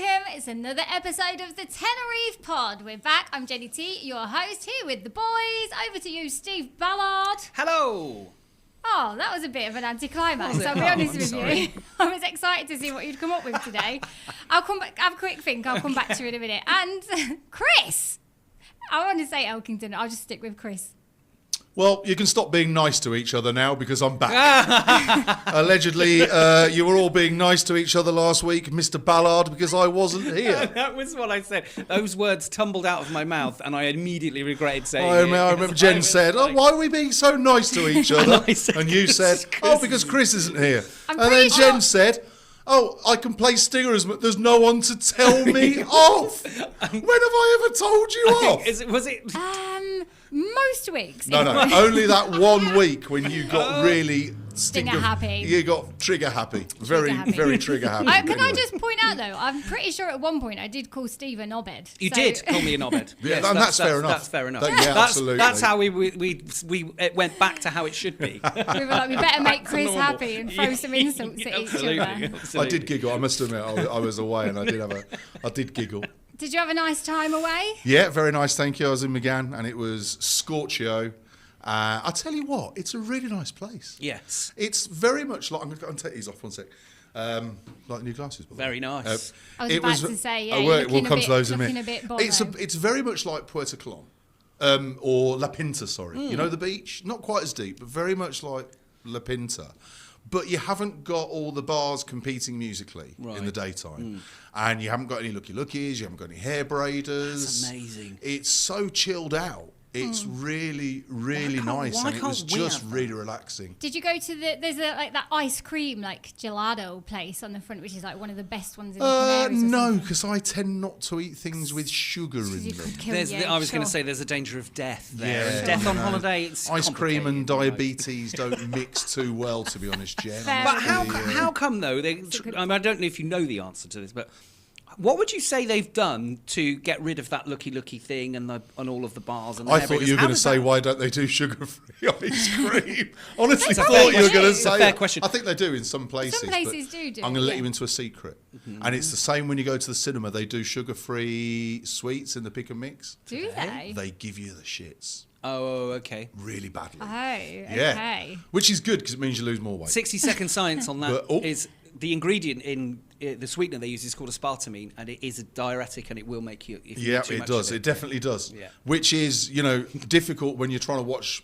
welcome. It's another episode of the Tenerife Pod. We're back. I'm Jenny T, your host, here with the boys. Over to you, Steve Ballard. Hello. Oh, that was a bit of an anticlimax, I'll be honest with you. I was excited to see what you'd come up with today. I'll come back, have a quick think, I'll come back to you in a minute. And Chris. I want to say Elkington, I'll just stick with Chris. Well, you can stop being nice to each other now because I'm back. Allegedly, you were all being nice to each other last week, Mr. Ballard, because I wasn't here. That was what I said. Those words tumbled out of my mouth, and I immediately regretted saying it. I remember Jen said, why are we being so nice to each other? And you said, because Chris isn't here. And then Jen said, I can play stingers, but there's no one to tell me off. When have I ever told you off? Was it? Most weeks. No, only that one week when you got really Stinger happy. You got trigger happy. Very trigger happy. Can I just point out, though, I'm pretty sure at one point I did call Steve a knobhead. You did call me a knobhead. Yeah, yes, that's fair enough. That's fair enough. Absolutely. That's how we went back to how it should be. We were like, we better make Chris happy and throw some insults at each other. Absolutely. I did giggle. I must admit, I was away and I did giggle. Did you have a nice time away? Yeah, very nice, thank you. I was in McGann and it was Scorchio. I'll tell you what, it's a really nice place. Yes. It's very much like, I'm going to take these off one sec. Like new glasses. By the way. Very nice. I was about to say, yeah, we'll come to those in a minute. It's very much like Puerto Colón, or La Pinta, sorry. You know the beach? Not quite as deep, but very much like La Pinta. But you haven't got all the bars competing musically in the daytime. And you haven't got any looky-lookies, you haven't got any hair braiders. That's amazing. It's so chilled out. It's really, really nice, and it was just really relaxing. Did you go to there's that ice cream, like gelato place on the front, which is like one of the best ones in the Canaries? No, because I tend not to eat things with sugar in them. I was going to say there's a danger of death there. Yeah, death on holiday, it's ice cream and diabetes don't mix too well, to be honest, Jen. But how come, though? I don't know if you know the answer to this, but what would you say they've done to get rid of that looky thing and all of the bars? And I thought you were going to say, why don't they do sugar-free ice cream? Honestly, I thought you were going to say. It's a fair question. I think they do in some places. Some places do. I'm going to let you into a secret. Mm-hmm. And it's the same when you go to the cinema. They do sugar-free sweets in the pick and mix. Do they? They give you the shits. Oh, okay. Really badly. Oh, okay. Which is good because it means you lose more weight. 60-second science on that is the ingredient in the sweetener they use is called aspartame, and it is a diuretic, and it will make you. If you eat too much does. Of it. It definitely does. Yeah. Which is, difficult when you're trying to watch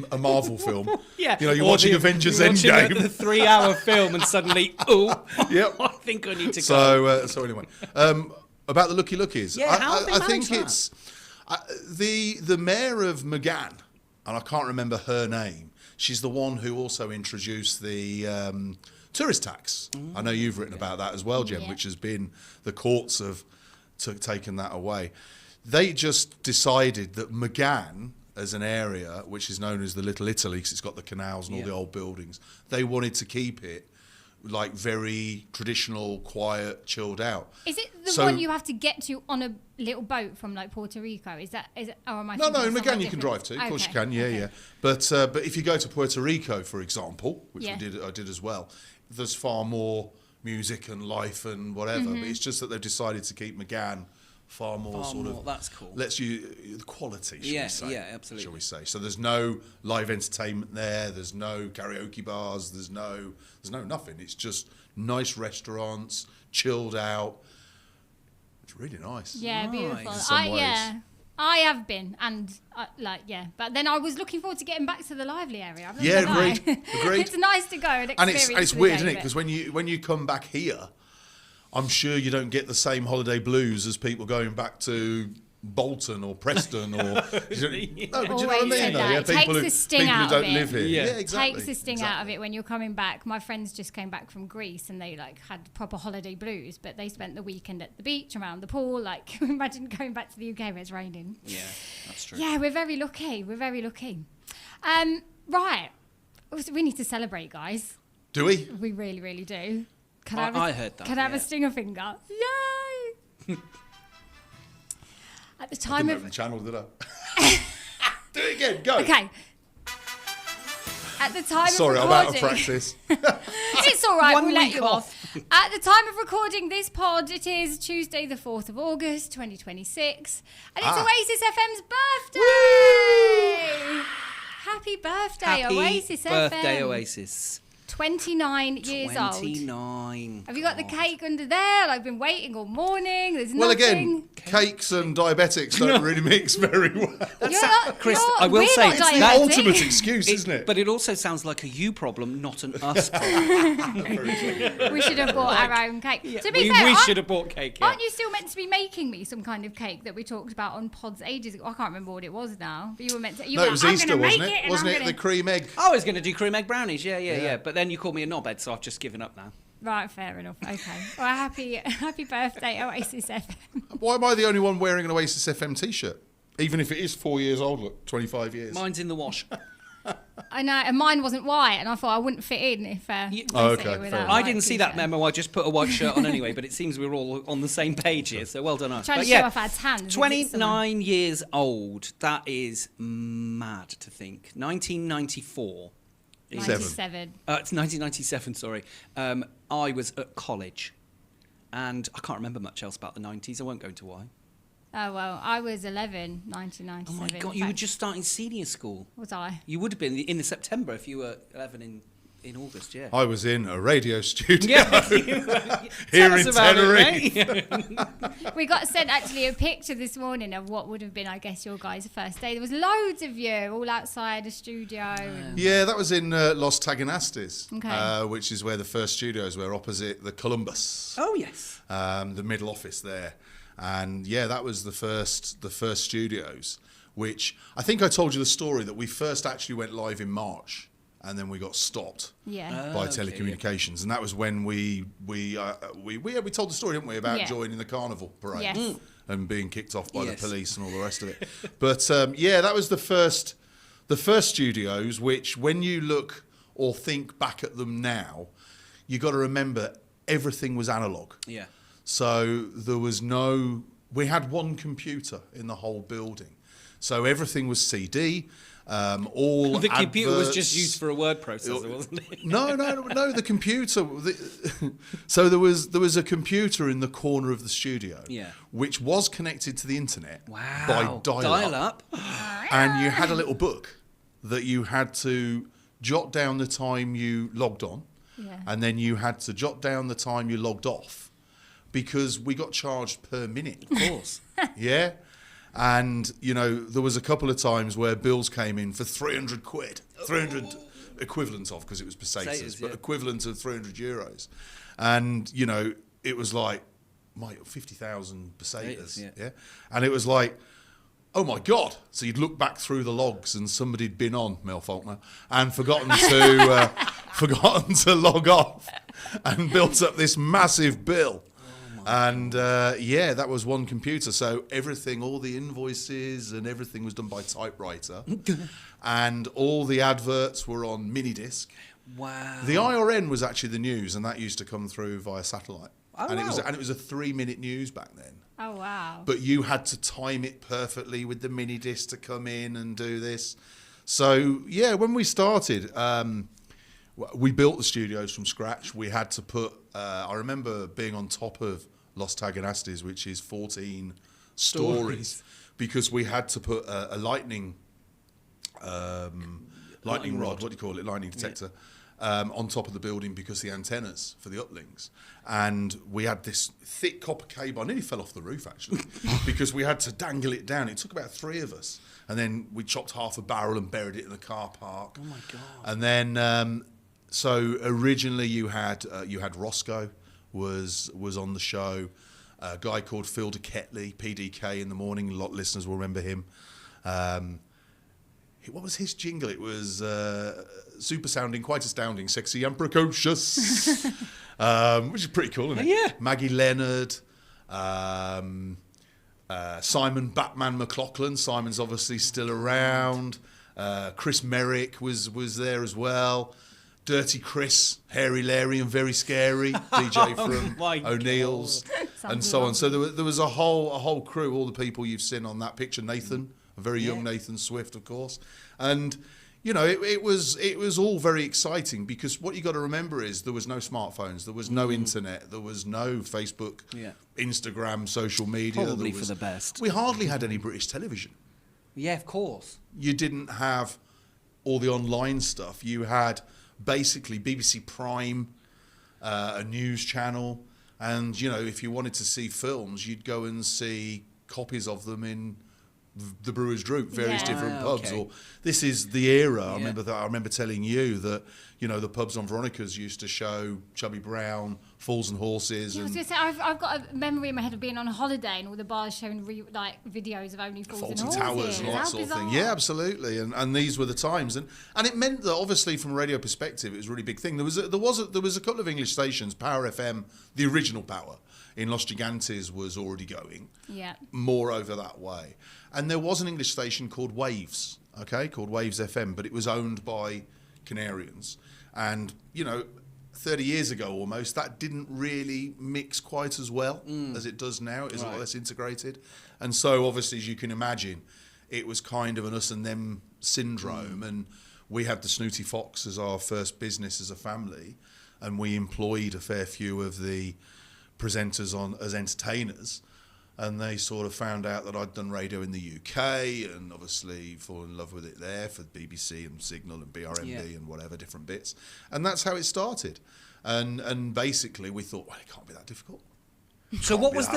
a Marvel film. Yeah. You're watching Avengers Endgame. The 3-hour film, and suddenly, yep. I think I need to go. So anyway, about the looky-lookies. Yeah, I think it's the mayor of McGann, and I can't remember her name. She's the one who also introduced the tourist tax. I know you've written about that as well, Jem, which has been the courts have taken that away. They just decided that McGann, as an area which is known as the Little Italy, because it's got the canals and all the old buildings, they wanted to keep it like very traditional, quiet, chilled out. Is it the one you have to get to on a little boat from like Puerto Rico? Is it, or am I No, in McGann you can different? drive to. Of course you can, yeah. But if you go to Puerto Rico, for example, which I did as well, there's far more music and life and whatever. But it's just that they've decided to keep McGann far more That's cool. Lets you the quality, shall we say? Yeah, absolutely. Shall we say? So there's no live entertainment there. There's no karaoke bars. There's no nothing. It's just nice restaurants, chilled out. It's really nice. Yeah, beautiful. In some ways. I have been, and but then I was looking forward to getting back to the lively area. Agreed. It's nice to go and experience. And it's weird, isn't it? Because when you come back here, I'm sure you don't get the same holiday blues as people going back to Bolton or Preston or. No, but do you know what I mean? It takes the sting out who of don't live here. Yeah, exactly. Takes the sting out of it when you're coming back. My friends just came back from Greece and they had proper holiday blues, but they spent the weekend at the beach around the pool. Imagine going back to the UK where it's raining. Yeah, that's true. Yeah, we're very lucky. Right, we need to celebrate, guys. Do we? We really, really do. I heard that. Can I have a stinger finger? Yay! At the time I didn't open the channel, did I? Do it again. Go. Okay. At the time Sorry, of I'm recording... out of practice. It's all right, 1 we'll let week you off. At the time of recording this pod, it is Tuesday the 4th of August, 2026. And it's Oasis FM's birthday! Happy birthday, Oasis birthday, FM. Oasis. 29 years old. 29. Have you got the cake under there? I've been waiting all morning. There's Well, nothing. again, cakes and diabetics don't really mix very well. Chris, I will say, not it's It's the diabetic. ultimate excuse, isn't it? But it also sounds like a you problem, not an us problem. We should have bought our own cake. To be fair, we should have bought cake. Yeah. aren't you still meant to be making me some kind of cake that we talked about on pods ages ago? I can't remember what it was now. But you were meant to. You No, were it was like, Easter, I'm gonna wasn't make it? and Wasn't I'm it gonna... the cream egg? I was going to do cream egg brownies. Yeah. But then you called me a knobhead, so I've just given up now. Right, fair enough. Okay. Well, happy birthday, Oasis FM. Why am I the only one wearing an Oasis FM t-shirt? Even if it is 4 years old, look, 25 years. Mine's in the wash. I know, and mine wasn't white, and I thought I wouldn't fit in if. okay, without fair a enough. I white didn't see that t-shirt. memo. I just put a white shirt on anyway, but it seems we're all on the same page here, so well done us. Trying But to yeah, show off our tans. 29 years old. That is mad to think. 1994. 97. It's 1997, sorry. I was at college, and I can't remember much else about the 90s. I won't go into why. Oh, well, I was 11, 1997. Oh, my God, In you were fact, just starting senior school. Was I? You would have been in the September if you were 11 in August, yeah. I was in a radio studio Yeah. here Tell us in about Tenerife. it, mate. We got sent actually a picture this morning of what would have been, I guess, your guys' first day. There was loads of you all outside a studio. And Yeah, that was in Los Taganastes, Okay. which is where the first studios were, opposite the Columbus, Oh, yes. the middle office there. And yeah, that was the first studios, which I think I told you the story that we first actually went live in March, and then we got stopped yeah. by okay, telecommunications, and that was when we told the story, didn't we, about Yeah. joining the carnival parade Yes. and being kicked off by Yes. the police and all the rest of it. But yeah, that was the first studios. Which, when you look or think back at them now, you got to remember everything was analog. Yeah. So there was we had one computer in the whole building. So everything was CD. All The computer was adverts. just used for a word processor, wasn't it? No, the computer. So there was a computer in the corner of the studio, Yeah. which was connected to the internet Wow. by dial-up. And you had a little book that you had to jot down the time you logged on, Yeah. and then you had to jot down the time you logged off, because we got charged per minute. Of course. Yeah. And, there was a couple of times where bills came in for 300 quid, 300 equivalent of, because it was pesetas, but yeah. equivalent of 300 euros. And, it was like, 50,000 pesetas. Yeah. And it was like, oh my God. So you'd look back through the logs and somebody'd been on, Mel Faulkner, and forgotten to log off, and built up this massive bill. And yeah, that was one computer. So everything, all the invoices and everything was done by typewriter. And all the adverts were on mini disc. Wow. The IRN was actually the news, and that used to come through via satellite. Oh, and wow. it was a 3-minute news back then. Oh, wow. But you had to time it perfectly with the mini disc to come in and do this. So yeah, when we started, we built the studios from scratch. We had to put, I remember being on top of Los Taganastes, which is 14 stories, because we had to put a lightning rod, what do you call it, lightning detector, on top of the building, because the antennas for the uplinks. And we had this thick copper cable. I nearly fell off the roof, actually, because we had to dangle it down. It took about 3 of us. And then we chopped half a barrel and buried it in the car park. Oh, my God. And then, so originally you had Roscoe was on the show. A guy called Phil de Ketley, PDK in the morning. A lot of listeners will remember him. What was his jingle? It was super sounding, quite astounding, sexy and precocious, which is pretty cool, isn't it? Yeah. Maggie Leonard, Simon Batman McLaughlin. Simon's obviously still around. Chris Merrick was there as well. Dirty Chris, Hairy Larry and Very Scary, DJ from my O'Neill's, and so on. So there was a whole crew, all the people you've seen on that picture. Nathan, a very young Nathan Swift, of course. And you know, it was all very exciting, because what you got to remember is there was no smartphones, there was no internet, there was no Facebook, Instagram, social media. Probably for the best. We hardly had any British television. Yeah, of course. You didn't have all the online stuff. You had basically BBC Prime, a news channel, and, you know, if you wanted to see films, you'd go and see copies of them in the Brewers Droop, various different pubs. Or this is the era. I remember telling you that, you know, the pubs on Veronica's used to show Chubby Brown, Fools and Horses. Yeah, I was going to say, I've got a memory in my head of being on a holiday and all the bars showing videos of only Fools and Horses. Towers and all that sort of thing. Yeah, absolutely. And these were the times, and it meant that obviously from a radio perspective, it was a really big thing. There was a couple of English stations. Power FM, the original Power in Los Gigantes, was already going. Yeah. More over that way. And there was an English station called Waves, called Waves FM, but it was owned by Canarians. And, you know, 30 years ago almost, that didn't really mix quite as well as it does now. It is a lot less integrated. And so, obviously, as you can imagine, it was kind of an us and them syndrome. And we had the Snooty Fox as our first business as a family, and we employed a fair few of the presenters on as entertainers. And they sort of found out that I'd done radio in the UK, and obviously fallen in love with it there for BBC and Signal and BRMB and whatever different bits. And that's how it started. And basically we thought, well, it can't be that difficult. So what was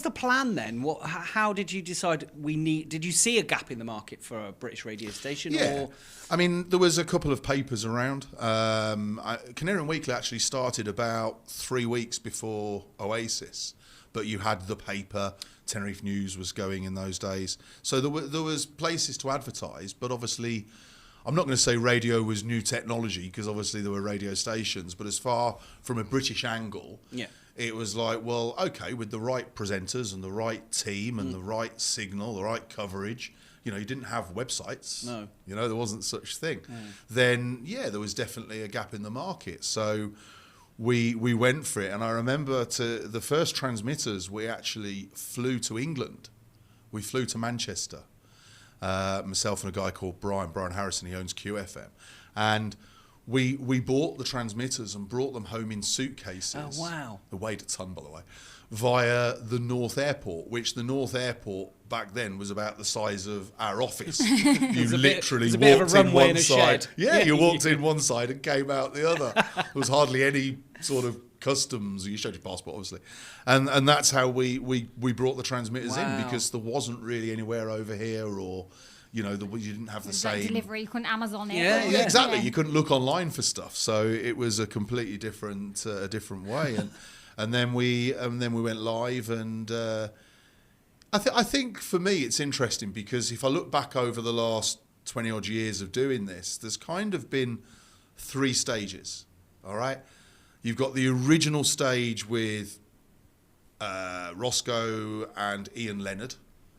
the plan then? How did you decide did you see a gap in the market for a British radio station? Yeah. Or? I mean, there was a couple of papers around. Canarian Weekly actually started about 3 weeks before Oasis. But you had the paper, Tenerife News was going in those days. So there was places to advertise, but obviously, I'm not going to say radio was new technology, because obviously there were radio stations, but as far from a British angle, it was like, well, okay, with the right presenters and the right team and the right signal, the right coverage, you know, you didn't have websites. No. You know, there wasn't such thing. Then, there was definitely a gap in the market. So we went for it, and I remember the first transmitters, we actually flew to England. We flew to Manchester, myself and a guy called Brian Harrison. He owns QFM, and we bought the transmitters and brought them home in suitcases. Oh wow! They weighed a ton, by the way, via the North Airport, which the North Airport back then was about the size of our office. You literally walked in one side. Yeah, you walked in one side and came out the other. There was hardly any sort of customs. You showed your passport, obviously. And that's how we brought the transmitters in, because there wasn't really anywhere over here, or, you know, you didn't have the same delivery. You couldn't Amazon it. Yeah, exactly. You couldn't look online for stuff. So it was a completely different way. And then we went live, and I think for me it's interesting, because if I look back over the last 20 odd years of doing this, there's kind of been 3 stages. All right, you've got the original stage with Roscoe and Ian Leonard.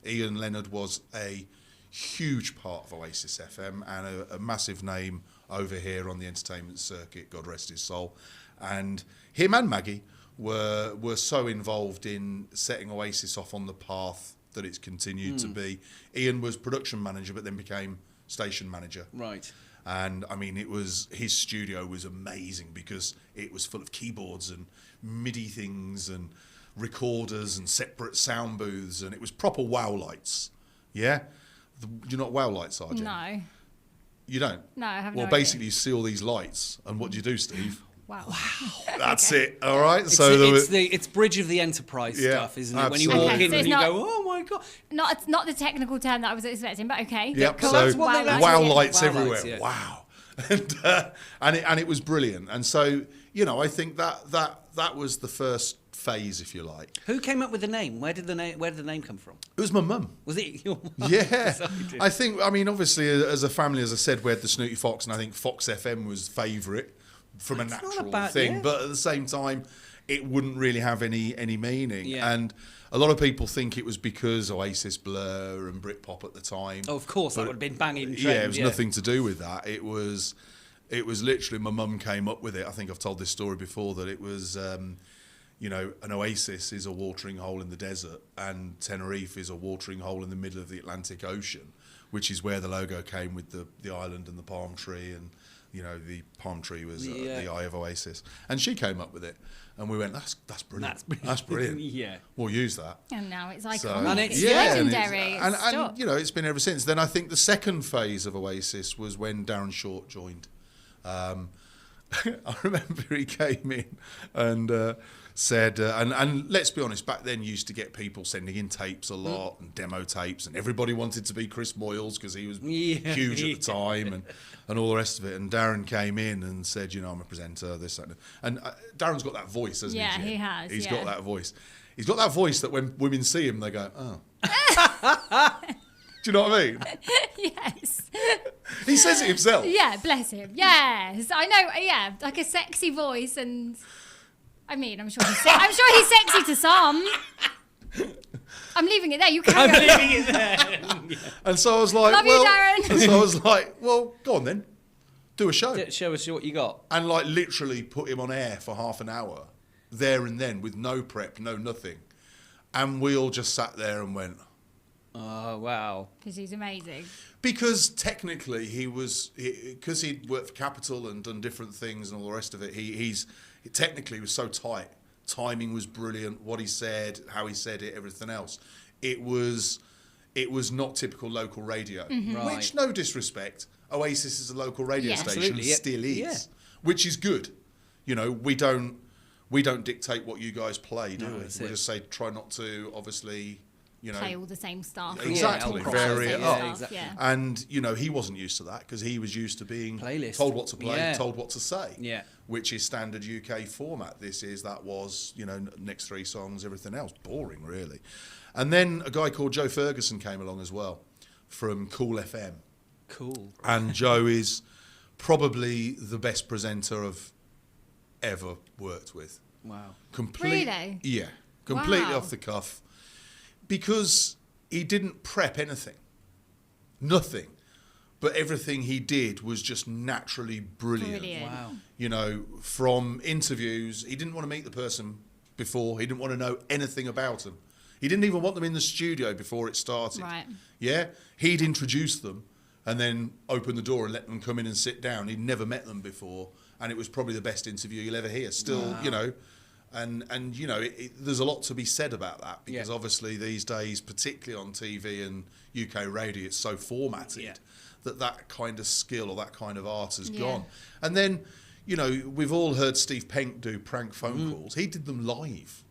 Ian Leonard was a huge part of Oasis FM and a massive name over here on the entertainment circuit, God rest his soul. And him and Maggie were so involved in setting Oasis off on the path that it's continued to be. Ian was production manager, but then became station manager. Right. And I mean, his studio was amazing, because it was full of keyboards and MIDI things and recorders and separate sound booths, and it was proper wow lights. Yeah? You're not wow lights, are you? No. You don't? No, I have Well, no basically, you see all these lights, and what do you do, Steve? Wow. That's it. All right. It's Bridge of the Enterprise stuff, isn't it? Absolutely. When you walk in So and you it's go, oh my god. It's not the technical term that I was expecting, but okay. Yep. Cool. So That's what they wow like. lights Wow everywhere. lights, yeah. Wow. And it was brilliant. And so, you know, I think that was the first phase, if you like. Who came up with the name? Where did the name come from? It was my mum. Was it your mum? Yeah. I think, I mean, obviously, as a family, as I said, we had the Snooty Fox, and I think Fox FM was favourite from a natural thing. But at the same time, it wouldn't really have any meaning. Yeah. And a lot of people think it was because Oasis, Blur and Britpop at the time. Oh, of course, that would have been banging trend. Yeah, it was nothing to do with that. It was literally, my mum came up with it. I think I've told this story before, that it was, you know, an oasis is a watering hole in the desert, and Tenerife is a watering hole in the middle of the Atlantic Ocean. which is where the logo came with the island and the palm tree, and the palm tree was the eye of Oasis, and she came up with it, and we went, that's brilliant, that's brilliant. Yeah, we'll use that. And now it's iconic. So, and it's legendary. And it's been ever since. Then I think the second phase of Oasis was when Darren Short joined. I remember he came in and said, and let's be honest, back then you used to get people sending in tapes a lot and demo tapes, and everybody wanted to be Chris Moyles because he was huge at the time, and all the rest of it. And Darren came in and said, I'm a presenter, this, that, and Darren's got that voice, hasn't he? Yeah, he has. He's got that voice. He's got that voice that when women see him, they go, oh. Do you know what I mean? Yes. He says it himself. Yeah, bless him. Yes, I know. Yeah, like a sexy voice, and I mean, I'm sure he's sexy to some. I'm leaving it there. You carry on. I'm leaving it there. And so I was like, Love you, Darren. And so I was like, well, go on then, do a show. Show us what you got. And like literally put him on air for half an hour, there and then, with no prep, no nothing, and we all just sat there and went, oh wow, because he's amazing. Because technically because he'd worked for Capital and done different things and all the rest of it, he technically was so tight. Timing was brilliant. What he said, how he said it, everything else. It was not typical local radio. Mm-hmm. Right. Which, no disrespect, Oasis is a local radio station, absolutely, still is, yeah. which is good. We don't dictate what you guys play, do we? We just say try not to, obviously. Play all the same stuff. Exactly, vary it up. Exactly. Yeah. And he wasn't used to that because he was used to being told what to play, told what to say, which is standard UK format. That was next 3 songs, everything else boring really. And then a guy called Joe Ferguson came along as well from Cool FM. Cool. And Joe is probably the best presenter I've ever worked with. Wow. Really? Yeah, completely Wow. off the cuff. Because he didn't prep anything. Nothing. But everything he did was just naturally brilliant. Wow. From interviews, he didn't want to meet the person before. He didn't want to know anything about them. He didn't even want them in the studio before it started. Right. Yeah? He'd introduce them and then open the door and let them come in and sit down. He'd never met them before. And it was probably the best interview you'll ever hear. Still, And there's a lot to be said about that because obviously these days, particularly on TV and UK radio, it's so formatted that kind of skill or that kind of art has gone. And then, we've all heard Steve Penk do prank phone calls. He did them live.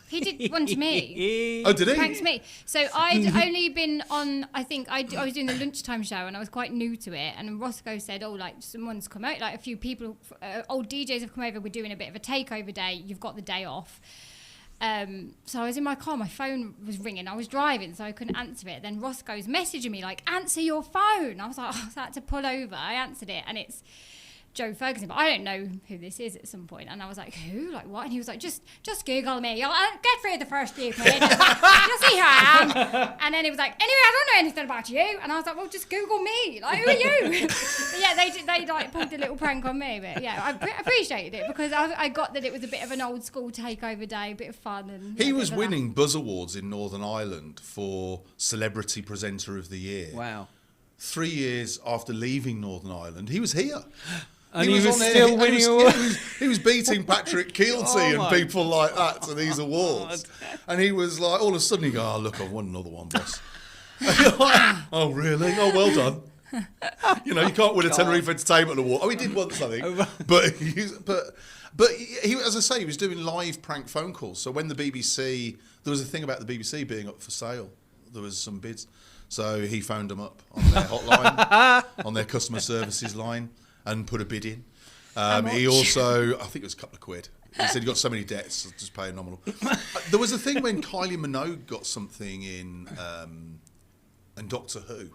He did one to me. Oh, did he? Pranked me. So I'd only been on, I think I was doing the lunchtime show and I was quite new to it. And Roscoe said, someone's come out, a few people, old DJs have come over. We're doing a bit of a takeover day. You've got the day off. So I was in my car, my phone was ringing. I was driving, so I couldn't answer it. Then Roscoe's messaging me answer your phone. I was like, I had to pull over. I answered it and it's Joe Ferguson, but I don't know who this is at some point. And I was like, who? Like, what? And he was like, just Google me. I'll get through the first few minutes. You'll see who I am. And then he was like, anyway, I don't know anything about you. And I was like, well, just Google me. Like, who are you? But yeah, they pulled a little prank on me. But yeah, I appreciated it because I got that it was a bit of an old school takeover day, a bit of fun. And he was winning Buzz Awards in Northern Ireland for Celebrity Presenter of the Year. Wow. 3 years after leaving Northern Ireland, he was here. And he was still winning awards. He was beating Patrick Keelty and people like that to these awards. And he was like, all of a sudden, he go, oh, look, I've won another one, boss. And you're like, oh, really? Oh, well done. You can't win a Tenerife Entertainment Award. Oh, he did once, I think. But he, as I say, he was doing live prank phone calls. So when the BBC, there was a thing about the BBC being up for sale. There was some bids. So he phoned them up on their hotline, on their customer services line, and put a bid in. He also, I think it was a couple of quid. He said he got so many debts, I'll just pay a nominal. There was a thing when Kylie Minogue got something in Doctor Who,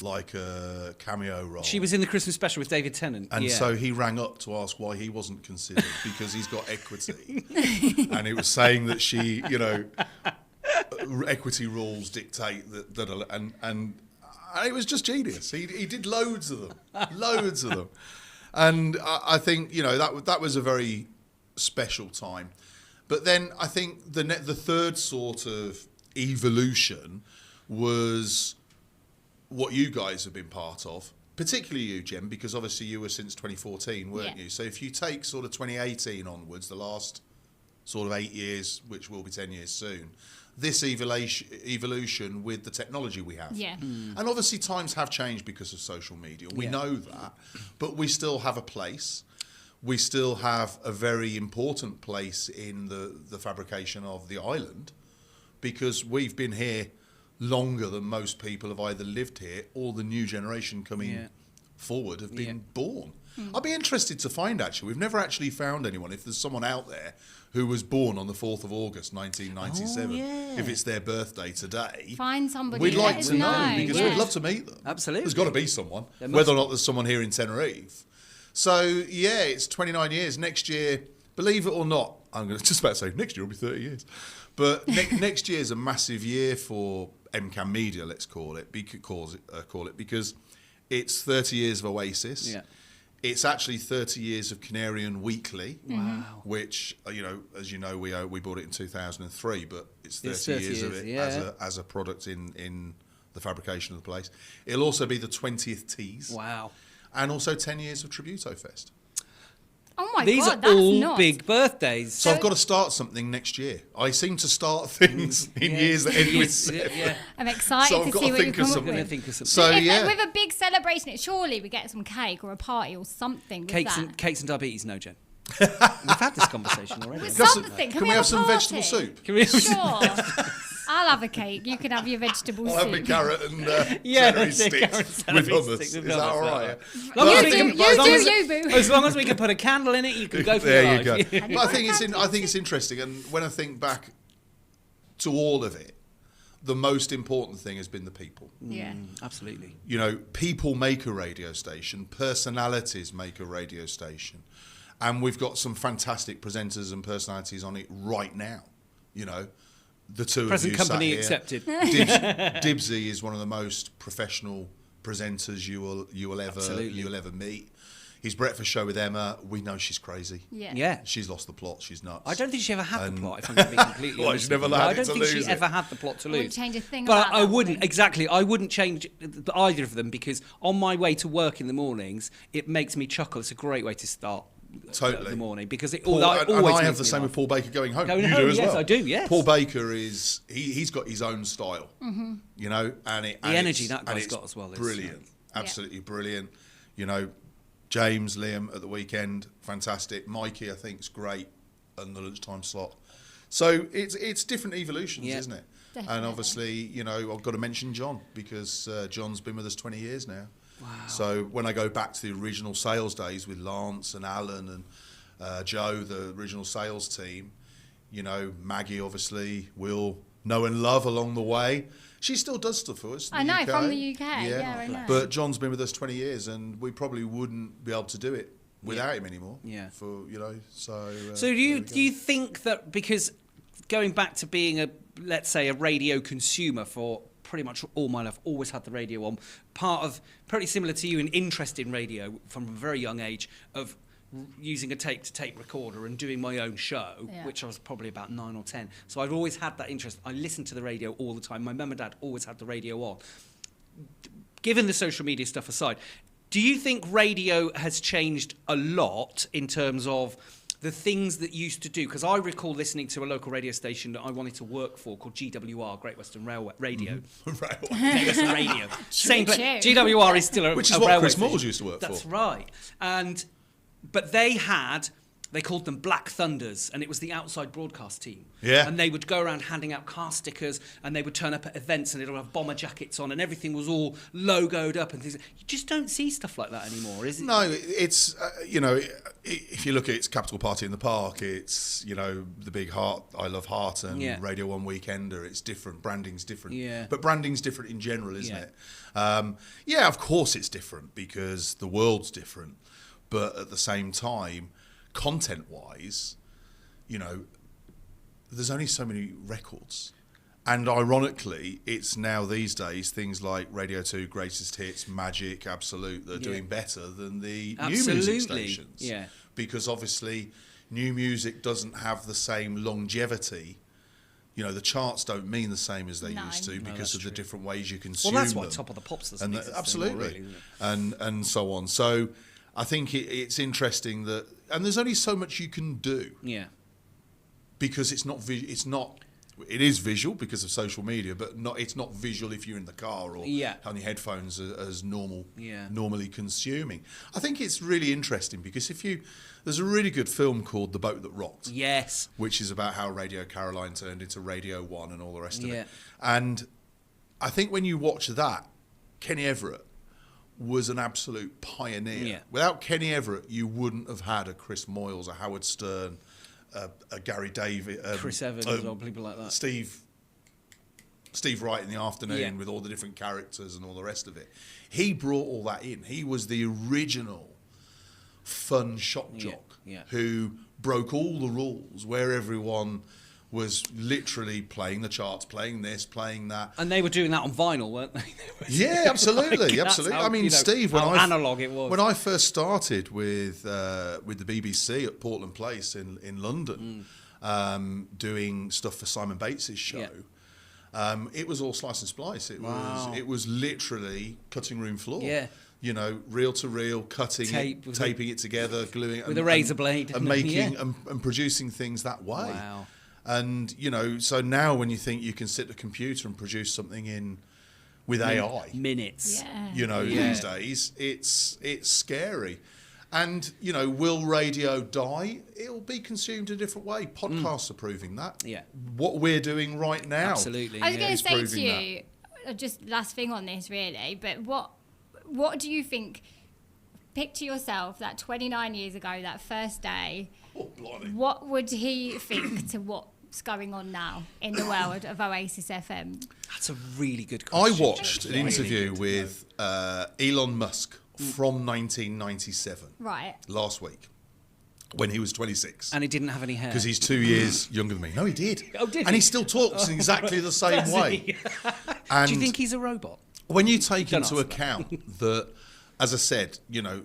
like a cameo role. She was in the Christmas special with David Tennant. And so he rang up to ask why he wasn't considered because he's got equity. And it was saying that she, equity rules dictate that and it was just genius. He did loads of them, and I think that was a very special time. But then I think the third sort of evolution was what you guys have been part of, particularly you, Jem, because obviously you were since 2014, weren't you? So if you take sort of 2018 onwards, the last sort of 8 years, which will be 10 years soon, this evolution with the technology we have. Yeah. And obviously times have changed because of social media. We know that, but we still have a place. We still have a very important place in the fabrication of the island, because we've been here longer than most people have either lived here or the new generation coming forward have been born. I'd be interested to find, actually, we've never actually found anyone, if there's someone out there who was born on the 4th of August 1997, if it's their birthday today, find somebody. we'd like to know, because we'd love to meet them. Absolutely. There's got to be someone, whether or not there's someone here in Tenerife. So, yeah, it's 29 years. Next year, believe it or not, I'm going to just about to say next year will be 30 years. But next year is a massive year for MCAM Media, let's call it, because it's 30 years of Oasis. Yeah. It's actually 30 years of Canarian Weekly. Wow. Which, as you know, we bought it in 2003, but it's 30 years of it as a product in the fabrication of the place. It'll also be the 20th Tease. Wow. And also 10 years of Tributo Fest. Oh my These God, are that's all nuts. big birthdays. So I've got to start something next year. I seem to start things in years that end with 7. I'm excited So I've to got see to what you think come of up something. with. So With a big celebration, surely we get some cake or a party or something with Cakes that. and diabetes, no, Jen. We've had this conversation already. Something. Can we have some vegetable soup? Can we have Sure. I'll have a cake. You can have your vegetable soup. I'll have my carrot and celery sticks with hummus. Is that all right? You boo. As long as we can put a candle in it, you can go for there your you life. go. But I think it's interesting, and when I think back to all of it, the most important thing has been the people. Yeah. Absolutely. People make a radio station, personalities make a radio station, and we've got some fantastic presenters and personalities on it right now. The two Present of you company sat here. accepted. Dibsy is one of the most professional presenters you will ever meet. His breakfast show with Emma, we know she's crazy. Yeah. She's lost the plot. She's nuts. I don't think she ever had the plot, if I'm going to be completely honest. She's never with you. allowed I don't to think she lose ever it. had the plot to lose. Wouldn't change a thing But about I that, wouldn't, would we? exactly. I wouldn't change either of them, because on my way to work in the mornings, it makes me chuckle. It's a great way to start the morning, because it always I have the makes same me with Paul Baker going home. Going you home, do as yes, well. I do, yes. Paul Baker he's got his own style, and The energy that guy's got as well is brilliant, absolutely brilliant. James, Liam at the weekend, fantastic. Mikey, I think, is great on the lunchtime slot. So it's different evolutions, isn't it? Definitely. And obviously, I've got to mention John, because John's been with us 20 years now. Wow. So when I go back to the original sales days with Lance and Alan and Joe, the original sales team, Maggie obviously will know and love along the way. She still does stuff for us. I know, from the UK. Yeah, I know. But John's been with us 20 years, and we probably wouldn't be able to do it without him anymore. Yeah. So So do you think that, because going back to being let's say a radio consumer for pretty much all my life, always had the radio on, part of, pretty similar to you, an interest in radio from a very young age, of using a tape-to-tape recorder and doing my own show, which I was probably about 9 or 10. So I've always had that interest. I listened to the radio all the time. My mum and dad always had the radio on. Given the social media stuff aside, do you think radio has changed a lot in terms of the things that used to do? Because I recall listening to a local radio station that I wanted to work for called GWR, Great Western Railway Radio. Great Western Radio. Same place. GWR is still a which is a what railway Chris station. Moores used to work for. That's right. But they called them Black Thunders, and it was the outside broadcast team. Yeah. And they would go around handing out car stickers, and they would turn up at events, and they'd all have bomber jackets on, and everything was all logoed up and things. You just don't see stuff like that anymore, is it? No, it's, if you look at its Capital Party in the Park, it's, the big Heart, I Love Heart, and Radio 1 Weekender, it's different. Branding's different. Yeah. But branding's different in general, isn't it? Of course it's different, because the world's different. But at the same time, content-wise, there's only so many records. And ironically, it's now these days things like Radio 2, Greatest Hits, Magic, Absolute, that are doing better than the new music stations. Yeah. Because obviously, new music doesn't have the same longevity You know, the charts don't mean the same as they No. used to No, because that's of the true. different ways you consume Well, that's why them. Top of the Pops doesn't And exist absolutely, anymore, really, isn't it? and so on. So I think it's interesting that, and there's only so much you can do Yeah. because it's not. It is visual because of social media, but it's not visual if you're in the car or Yeah. on your headphones as normal. Yeah. Normally consuming. I think it's really interesting because there's a really good film called The Boat That Rocked. Yes. Which is about how Radio Caroline turned into Radio 1 and all the rest of Yeah. it. And I think when you watch that, Kenny Everett was an absolute pioneer. Yeah. Without Kenny Everett, you wouldn't have had a Chris Moyles, a Howard Stern, a Gary David, Chris Evans or people like that. Steve Wright in the afternoon Yeah. with all the different characters and all the rest of it. He brought all that in. He was the original fun shock jock yeah. who broke all the rules, where everyone was literally playing the charts, playing this, playing that. And they were doing that on vinyl, weren't they? Yeah, absolutely, That's absolutely. how, I mean, you know, Steve, how analog it was. when I first started with the BBC at Portland Place in London, doing stuff for Simon Bates's show. Yeah. It was all slice and splice. Wow. It was literally cutting room floor. Yeah. You know, reel to reel, cutting it, taping it together, gluing it with a razor blade and making yeah. and producing things that way. Wow. And you know, so now when you think you can sit at a computer and produce something with AI, Minutes. Yeah. you know, Yeah. these days, it's scary. And, you know, will radio die? It'll be consumed a different way. Podcasts are proving that. Yeah. What we're doing right now. Absolutely. I was yeah. going It's to say to proving you, just last thing on this really, but what do you think? Picture yourself that 29 years ago, that first day. Oh, blimey. What would he think to what's going on now in the world of Oasis FM? That's a really good I question. watched an interview with Elon Musk from 1997, Right. last week, when he was 26. And he didn't have any hair. Because he's 2 years younger than me. No, he did. Oh, did And he? he still talks in exactly the same Does way. he? And Do you think he's a robot? when you take Don't into answer that. account that, as I said, you know,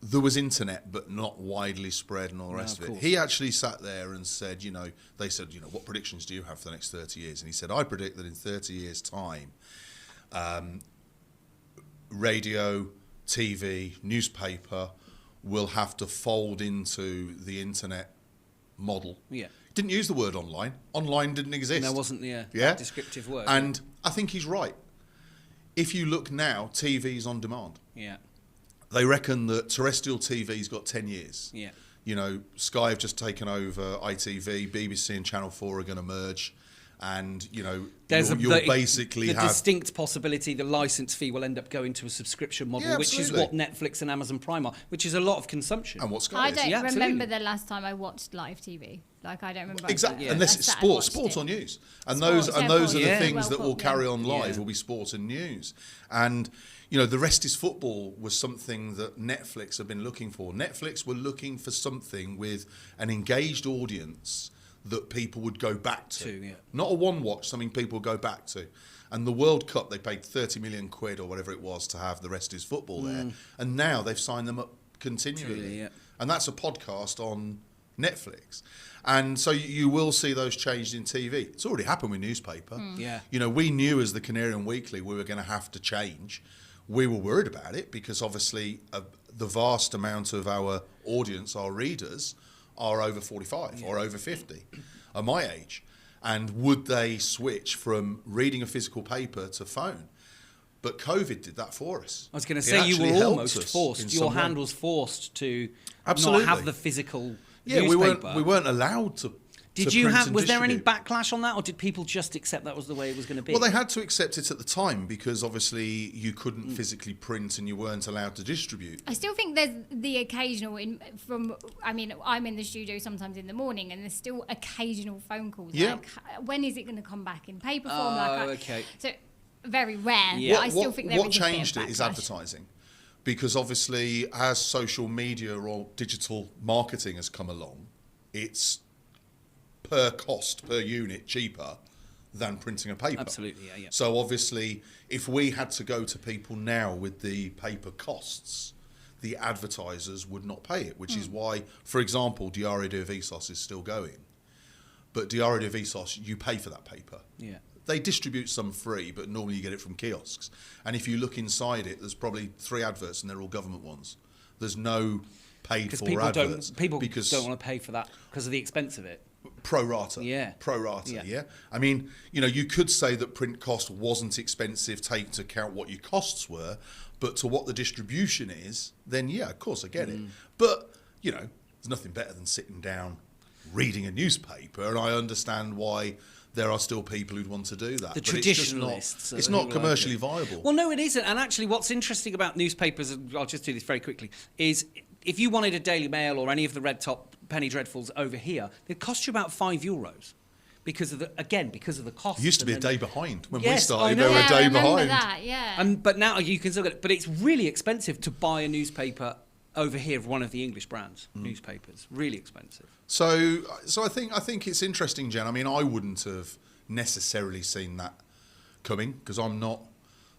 there was internet but not widely spread and all the rest of of it. course. He actually sat there and said, you know, they said, you know, what predictions do you have for the next 30 years? And he said, I predict that in 30 years' time, radio, TV, newspaper will have to fold into the internet model. Yeah. Didn't use the word online. Online didn't exist. There wasn't the Yeah. descriptive word. And I think he's right. If you look now, TV's on demand. yeah. They reckon that terrestrial TV's got 10 years. Yeah. You know, Sky have just taken over ITV, BBC and Channel 4 are going to merge. And, you know, you'll basically the have... distinct possibility the license fee will end up going to a subscription model, Yeah, which is absolutely. what Netflix and Amazon Prime are, which is a lot of consumption. And what Sky I is. don't Yeah, remember absolutely. the last time I watched live TV. Like, I don't remember. Exactly, Yeah. unless I it's sat and sport. watched Sport it. or news. And Sports, those are the yeah. things Well that will put, carry yeah. on live, Yeah. will be sport and news. And, you know, the rest is football was something that Netflix have been looking for. Netflix were looking for something with an engaged audience that people would go back to. Yeah. Not a one watch, something people would go back to. And the World Cup, they paid 30 million quid or whatever it was to have the rest is football there. And now they've signed them up continually. Yeah. And that's a podcast on Netflix. And so you will see those changed in TV. It's already happened with newspaper. Yeah. You know, we knew as the Canarian Weekly we were going to have to change. We were worried about it because obviously the vast amount of our audience, our readers, are over 45 or over 50, are my age. And would they switch from reading a physical paper to phone? But COVID did that for us. I was going to It say you actually were helped almost us in forced. Your some hand way. was forced to Absolutely. not have the physical Yeah, newspaper. we weren't allowed to. Did to you print have? and Was there any distribute. backlash on that, or did people just accept that was the way it was going to be? Well, they had to accept it at the time because obviously you couldn't physically print and you weren't allowed to distribute. I still think there's the occasional I mean, I'm in the studio sometimes in the morning and there's still occasional phone calls. Yeah. Like, when is it going to come back in paper form? Oh, Like, okay. So, very rare. Yeah. But I still think there what is a bit of changed it is backlash. advertising. Because obviously as social media or digital marketing has come along, it's per unit cheaper than printing a paper. Absolutely, yeah. So obviously, if we had to go to people now with the paper costs, the advertisers would not pay it, which is why, for example, Diario de Avisos is still going. but Diario de Visos, you pay for that paper. Yeah. They distribute some free, but normally you get it from kiosks. And if you look inside it, there's probably 3 adverts, and they're all government ones. There's no paid for adverts. People don't want to pay for that because of the expense of it. Pro rata. Yeah. Pro rata, Yeah. yeah. I mean, you could say that print cost wasn't expensive, take into account what your costs were, but to what the distribution is, then yeah, of course I get it. But, there's nothing better than sitting down, reading a newspaper, and I understand why there are still people who'd want to do that. The but traditionalists. It's not commercially viable. Well, no, it isn't. And actually, what's interesting about newspapers, and I'll just do this very quickly, is if you wanted a Daily Mail or any of the red top penny dreadfuls over here, they'd cost you about €5 because of the cost. It used to be a day behind when we Yes, started. I know. They were Yeah, a I day remember behind. that, yeah. But now you can still get it. But it's really expensive to buy a newspaper over here of one of the English brands newspapers. Really expensive. So I think it's interesting, Jen. I mean, I wouldn't have necessarily seen that coming because I'm not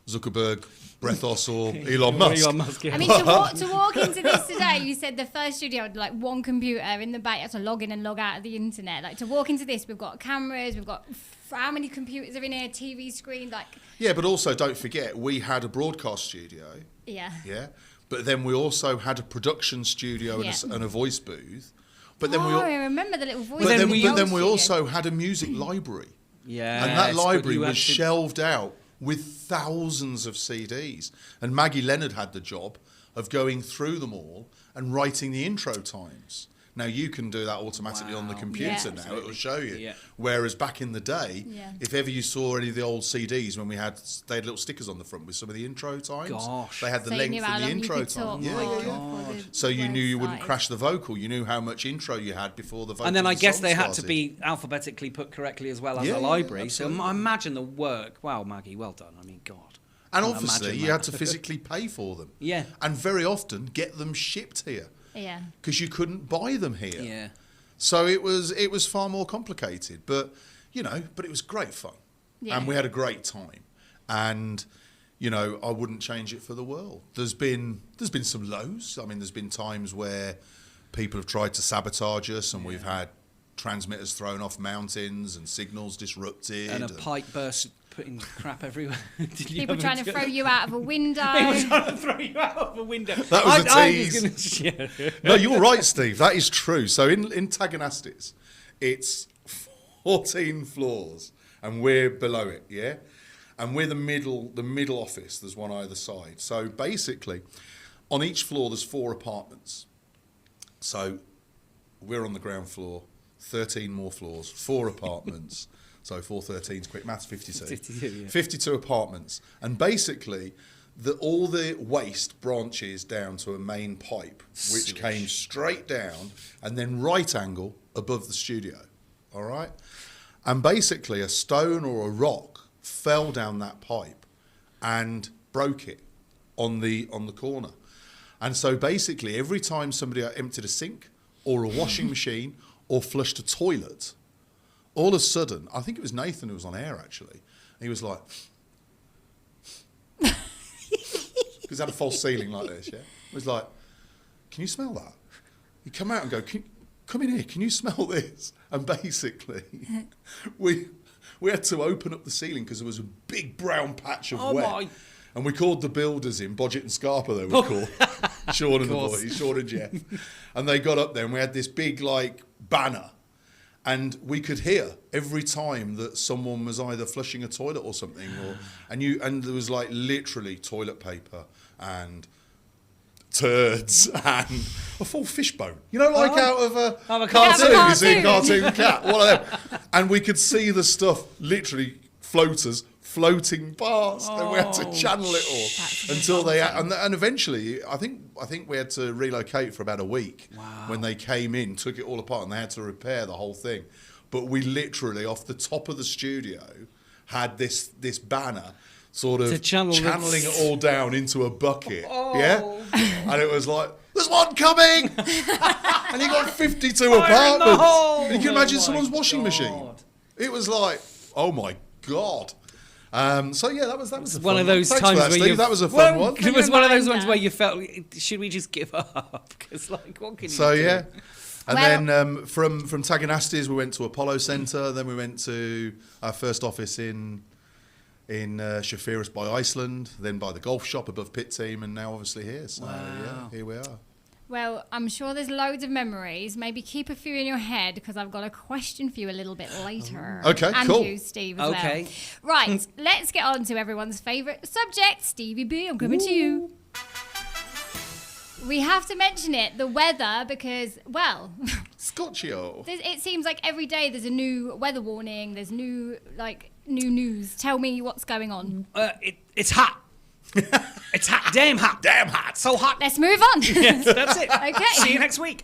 Zuckerberg, Brethos, or Elon Musk. Elon Musk, yeah. I mean, to walk into this today, you said the first studio had like one computer in the back. You had to log in and log out of the internet. Like to walk into this, we've got cameras, we've got how many computers are in here, TV screen, like. Yeah, but also don't forget we had a broadcast studio. Yeah. Yeah, but then we also had a production studio and a voice booth. But then I remember the little voice. but then in the old we studio. also had a music library. Yeah. And that library was shelved out with thousands of CDs. And Maggie Leonard had the job of going through them all and writing the intro times. Now, you can do that automatically on the computer Yeah. now. It will show you. Yeah. Whereas back in the day, Yeah. if ever you saw any of the old CDs when they had little stickers on the front with some of the intro times. Gosh. They had the So you length knew of how the long you intro could time. talk Yeah, for yeah, yeah. before the So you words knew you wouldn't started. crash the vocal. You knew how much intro you had before the vocal. And then I of the guess song they had to started. be alphabetically put correctly as well as Yeah, a yeah, library. So absolutely. I imagine the work. Wow, Maggie, well done. I mean, God. And Can't obviously, imagine you that. had to physically pay for them. Yeah. And very often get them shipped here Yeah. because you couldn't buy them here. Yeah. So it was far more complicated, but it was great fun, Yeah. and we had a great time, and I wouldn't change it for the world. There's been some lows. I mean, there's been times where people have tried to sabotage us, and we've had transmitters thrown off mountains and signals disrupted, And a pipe burst putting crap everywhere. People trying to throw you out of a window. People trying to throw you out of a window. That was a tease. Gonna, No, you're right, Steve. That is true. So in Taganastis, it's 14 floors, and we're below it, yeah? And we're the middle office. There's one either side. So basically, on each floor, there's 4 apartments. So we're on the ground floor, 13 more floors, 4 apartments. So 4 13's quick maths, 52. 52, yeah. 52 apartments. And basically, all the waste branches down to a main pipe, which came straight down and then right angle above the studio. All right? And basically, a stone or a rock fell down that pipe and broke it on the corner. And so basically, every time somebody emptied a sink or a washing machine or flushed a toilet, all of a sudden, I think it was Nathan who was on air actually, he was like, because it had a false ceiling like this, yeah? It was like, can you smell that? He'd come out and go, come in here, can you smell this? And basically, we had to open up the ceiling because there was a big brown patch of wet. my. And we called the builders in, Bodgett and Scarpa they were called, Sean and the boys, Sean and Jeff. And they got up there and we had this big banner. And we could hear every time that someone was either flushing a toilet or something, and there was literally toilet paper and turds and a full fishbone. Out of a cartoon. You see a cartoon cat, one of them. And we could see the stuff, literally floaters floating past, and we had to channel it all until they and eventually I think we had to relocate for about a week. When they came in, took it all apart, and they had to repair the whole thing. But we literally off the top of the studio had this banner sort of channeling it all down into a bucket, yeah, and it was like, there's one coming, and you got 52 apartments. And you can imagine someone's washing machine. It was like, oh my God. So yeah, that was a one fun of those one. times Thanks for that, where Steve. That was a fun one. It was one of those ones where you felt, should we just give up? Because what can you do? So yeah. And then from Taganastis, we went to Apollo Centre. Then we went to our first office in Shafirus by Iceland, then by the golf shop above Pit Team, and now obviously here. So yeah, here we are. Well, I'm sure there's loads of memories. Maybe keep a few in your head because I've got a question for you a little bit later. Okay, and cool. you, Steve, as well. Right, let's get on to everyone's favourite subject. Stevie B, I'm coming to you. We have to mention it, the weather, because, well... Scotchio. It seems like every day there's a new weather warning, there's new news. Tell me what's going on. It's hot. It's hot. Damn hot. Damn hot. So hot. Let's move on. Yes, that's it. Okay. See you next week.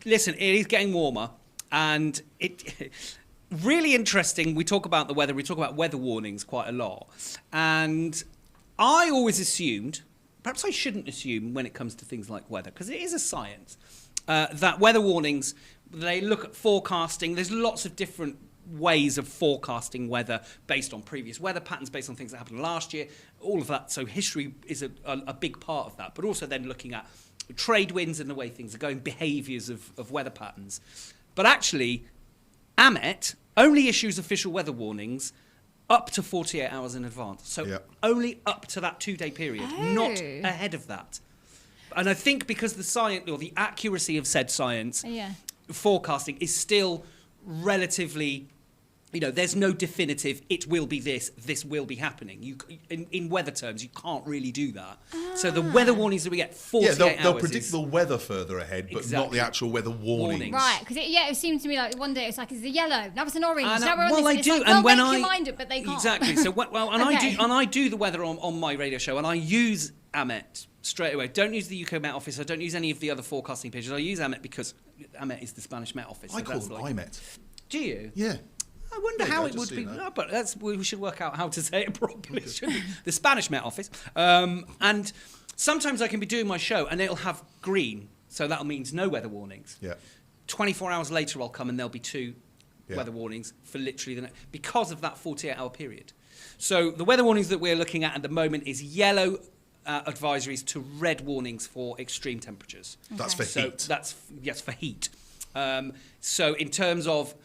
Listen, it is getting warmer, and it really interesting. We talk about the weather. We talk about weather warnings quite a lot, and I always assumed, perhaps I shouldn't assume when it comes to things like weather, because it is a science, that weather warnings, they look at forecasting. There's lots of different ways of forecasting weather based on previous weather patterns, based on things that happened last year, all of that. So history is a big part of that, but also then looking at trade winds and the way things are going, behaviours of weather patterns. But actually, AMET only issues official weather warnings up to 48 hours in advance. So only up to that 2-day period, not ahead of that. And I think because the science, or the accuracy of said science, forecasting is still relatively... there's no definitive, it will be this will be happening. In weather terms, you can't really do that. So the weather warnings that we get, 48 hours. They'll predict the weather further ahead, but not the actual weather warnings. Right, because it seemed to me like one day it's like, it's a yellow, now it's an orange, now we're on well, this. I do, like, and when make your mind up, but they can't. Exactly. So, I do the weather on my radio show, and I use AMET straight away. Don't use the UK Met Office. I don't use any of the other forecasting pages. I use AMET because AMET is the Spanish Met Office. I call them IMET. Do you? Yeah. I wonder how it would be. No, but we should work out how to say it properly. The Spanish Met Office. And sometimes I can be doing my show and it'll have green. So that means no weather warnings. Yeah. 24 hours later I'll come and there'll be 2 weather warnings for literally because of that 48-hour period. So the weather warnings that we're looking at the moment is yellow advisories to red warnings for extreme temperatures. Okay. That's for heat. That's for heat. So in terms of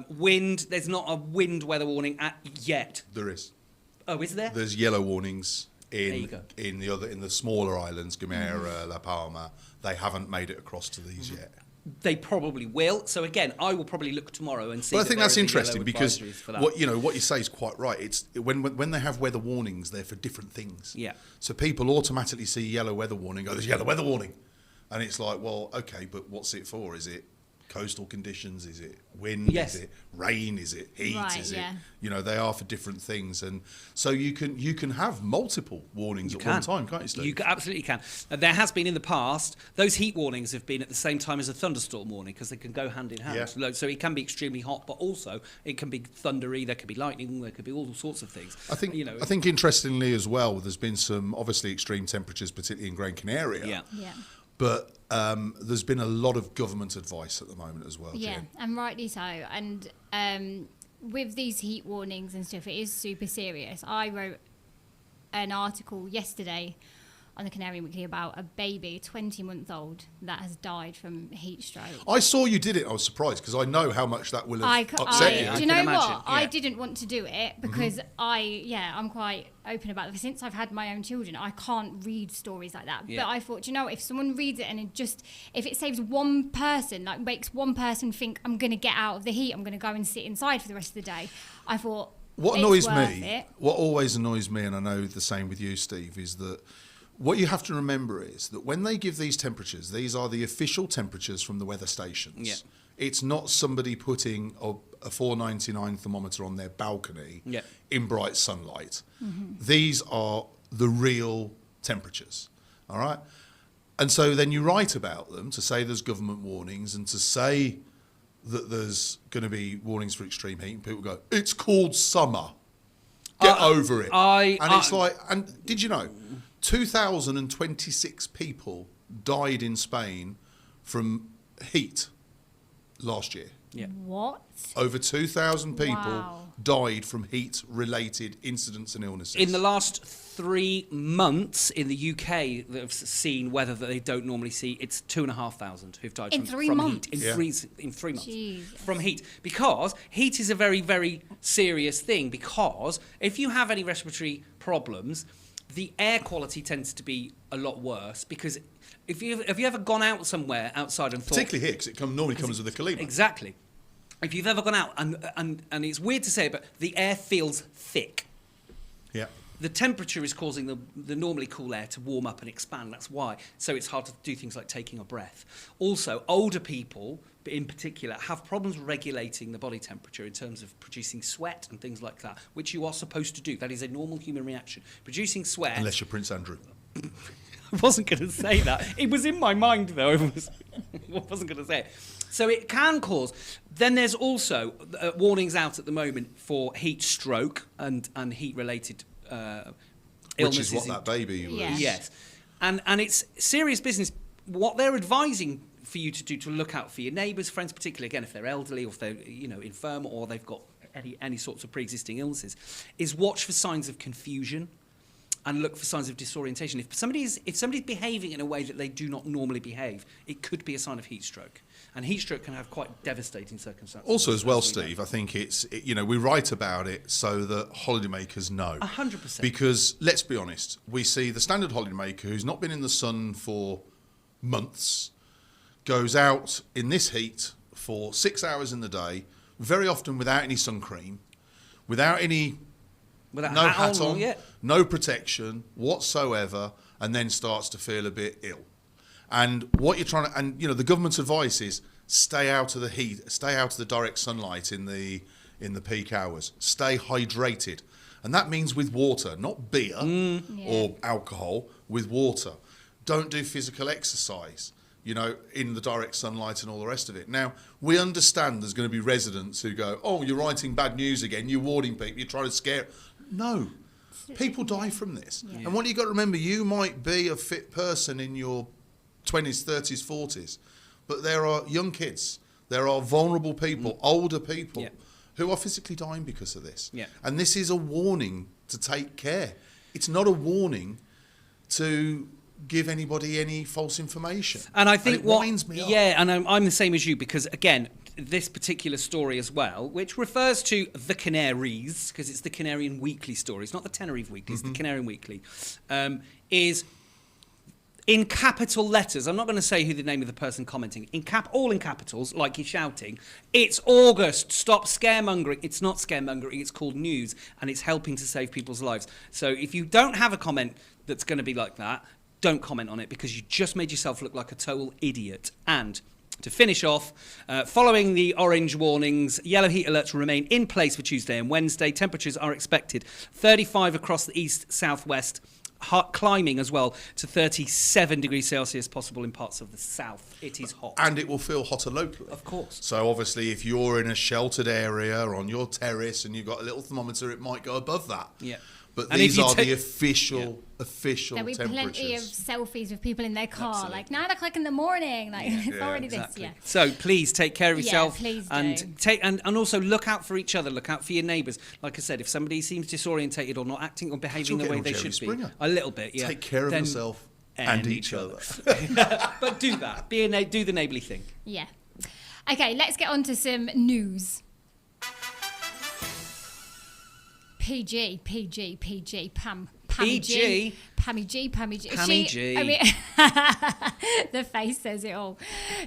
wind, there's not a wind weather warning yet. There is. Oh, is there? There's yellow warnings in the smaller islands, Gomera, La Palma. They haven't made it across to these yet. They probably will. So again, I will probably look tomorrow and see. But I think that's interesting because what you say is quite right. It's when they have weather warnings, they're for different things. Yeah. So people automatically see yellow weather warning. Go, there's yellow weather warning, and it's like, well, okay, but what's it for? Is it coastal conditions? Is it wind? Yes. Is it rain? Is it heat? Right, Is it they are for different things, and so you can have multiple warnings at one time, can't you, Steve? You absolutely can. There has been in the past, those heat warnings have been at the same time as a thunderstorm warning because they can go hand in hand. Yeah. So it can be extremely hot, but also it can be thundery, there could be lightning, there could be all sorts of things. I think interestingly as well, there's been some obviously extreme temperatures, particularly in Gran Canaria. Yeah. But there's been a lot of government advice at the moment as well. Yeah, Jen. and rightly so. And with these heat warnings and stuff, it is super serious. I wrote an article yesterday on the Canary Weekly about a baby, 20-month-old, that has died from heat stroke. I saw you did it. I was surprised because I know how much that will have upset you. Do you know what? Yeah. I didn't want to do it because I'm quite open about it. Since I've had my own children, I can't read stories like that. Yeah. But I thought, if someone reads it and if it saves one person, like makes one person think, I'm going to get out of the heat, I'm going to go and sit inside for the rest of the day, I thought, what annoys me, what always annoys me, and I know the same with you, Steve, is that what you have to remember is that when they give these temperatures, these are the official temperatures from the weather stations. Yeah. It's not somebody putting a 499 thermometer on their balcony in bright sunlight. These are the real temperatures, all right? And so then you write about them to say there's government warnings and to say that there's going to be warnings for extreme heat, and people go, it's called summer. Get over it. And did you know, 2,026 people died in Spain from heat last year. Yeah. What? Over 2,000 people Wow. died from heat-related incidents and illnesses. In the last 3 months in the UK that have seen weather that they don't normally see, it's 2,500 who've died In from, 3 from months? heat. In 3 months. Jesus. From heat. Because heat is a very, very serious thing, because if you have any respiratory problems, the air quality tends to be a lot worse, because have you ever gone out somewhere outside and thought... Particularly here, because it normally comes with a Kalima. Exactly. If you've ever gone out, and it's weird to say, but the air feels thick. Yeah. The temperature is causing the normally cool air to warm up and expand. That's why. So it's hard to do things like taking a breath. Also, older people, in particular, have problems regulating the body temperature in terms of producing sweat and things like that, which you are supposed to do. That is a normal human reaction. Producing sweat... Unless you're Prince Andrew. I wasn't going to say that. It was in my mind, though. I wasn't going to say it. So it can cause... Then there's also warnings out at the moment for heat stroke and heat-related illnesses. Which is what that baby was. Yeah. Yes. And it's serious business. What they're advising for you to do to look out for your neighbours, friends, particularly, again, if they're elderly or if they're infirm or they've got any sorts of pre-existing illnesses, is watch for signs of confusion and look for signs of disorientation. If somebody's behaving in a way that they do not normally behave, it could be a sign of heat stroke. And heat stroke can have quite devastating circumstances. Also, as well, Steve, I think we write about it so that holidaymakers know. 100%. Because, let's be honest, we see the standard holidaymaker who's not been in the sun for months, goes out in this heat for 6 hours in the day, very often without any sun cream, without no hat on, yeah. no protection whatsoever, and then starts to feel a bit ill. And what you're trying to, and the government's advice is stay out of the heat, stay out of the direct sunlight in the peak hours, stay hydrated, and that means with water, not beer or alcohol, with water. Don't do physical exercise, in the direct sunlight and all the rest of it. Now, we understand there's going to be residents who go, oh, you're writing bad news again, you're warning people, you're trying to scare... No. People die from this. Yeah. And what you've got to remember, you might be a fit person in your 20s, 30s, 40s, but there are young kids, there are vulnerable people, older people who are physically dying because of this. Yeah. And this is a warning to take care. It's not a warning to give anybody any false information. And I think it winds me up. Yeah, and I'm the same as you, because, again, this particular story as well, which refers to the Canaries, because it's the Canarian Weekly story, it's not the Tenerife Weekly, it's the Canarian Weekly, is in capital letters. I'm not going to say who the name of the person commenting. All in capitals, like he's shouting. It's August. Stop scaremongering. It's not scaremongering. It's called news, and it's helping to save people's lives. So if you don't have a comment that's going to be like that, don't comment on it, because you just made yourself look like a total idiot. And to finish off, following the orange warnings, yellow heat alerts remain in place for Tuesday and Wednesday. Temperatures are expected 35 across the east, southwest, climbing as well to 37 degrees Celsius, possible in parts of the south. It is hot. And it will feel hotter locally. Of course. So obviously, if you're in a sheltered area or on your terrace and you've got a little thermometer, it might go above that. Yeah. But these are the official There'll be temperatures. plenty of selfies of people in their car, Absolutely. Like 9 o'clock in the morning. Like it's already exactly. this. Yeah. So please take care of yourself. Please and and also look out for each other. Look out for your neighbours. Like I said, if somebody seems disorientated or not acting or behaving the way they should be, a little bit, take care of yourself and each other. But do that. Do the neighbourly thing. Yeah. Okay, let's get on to some news. PG, Pam. Pammy G. Pammy G. I mean, the face says it all.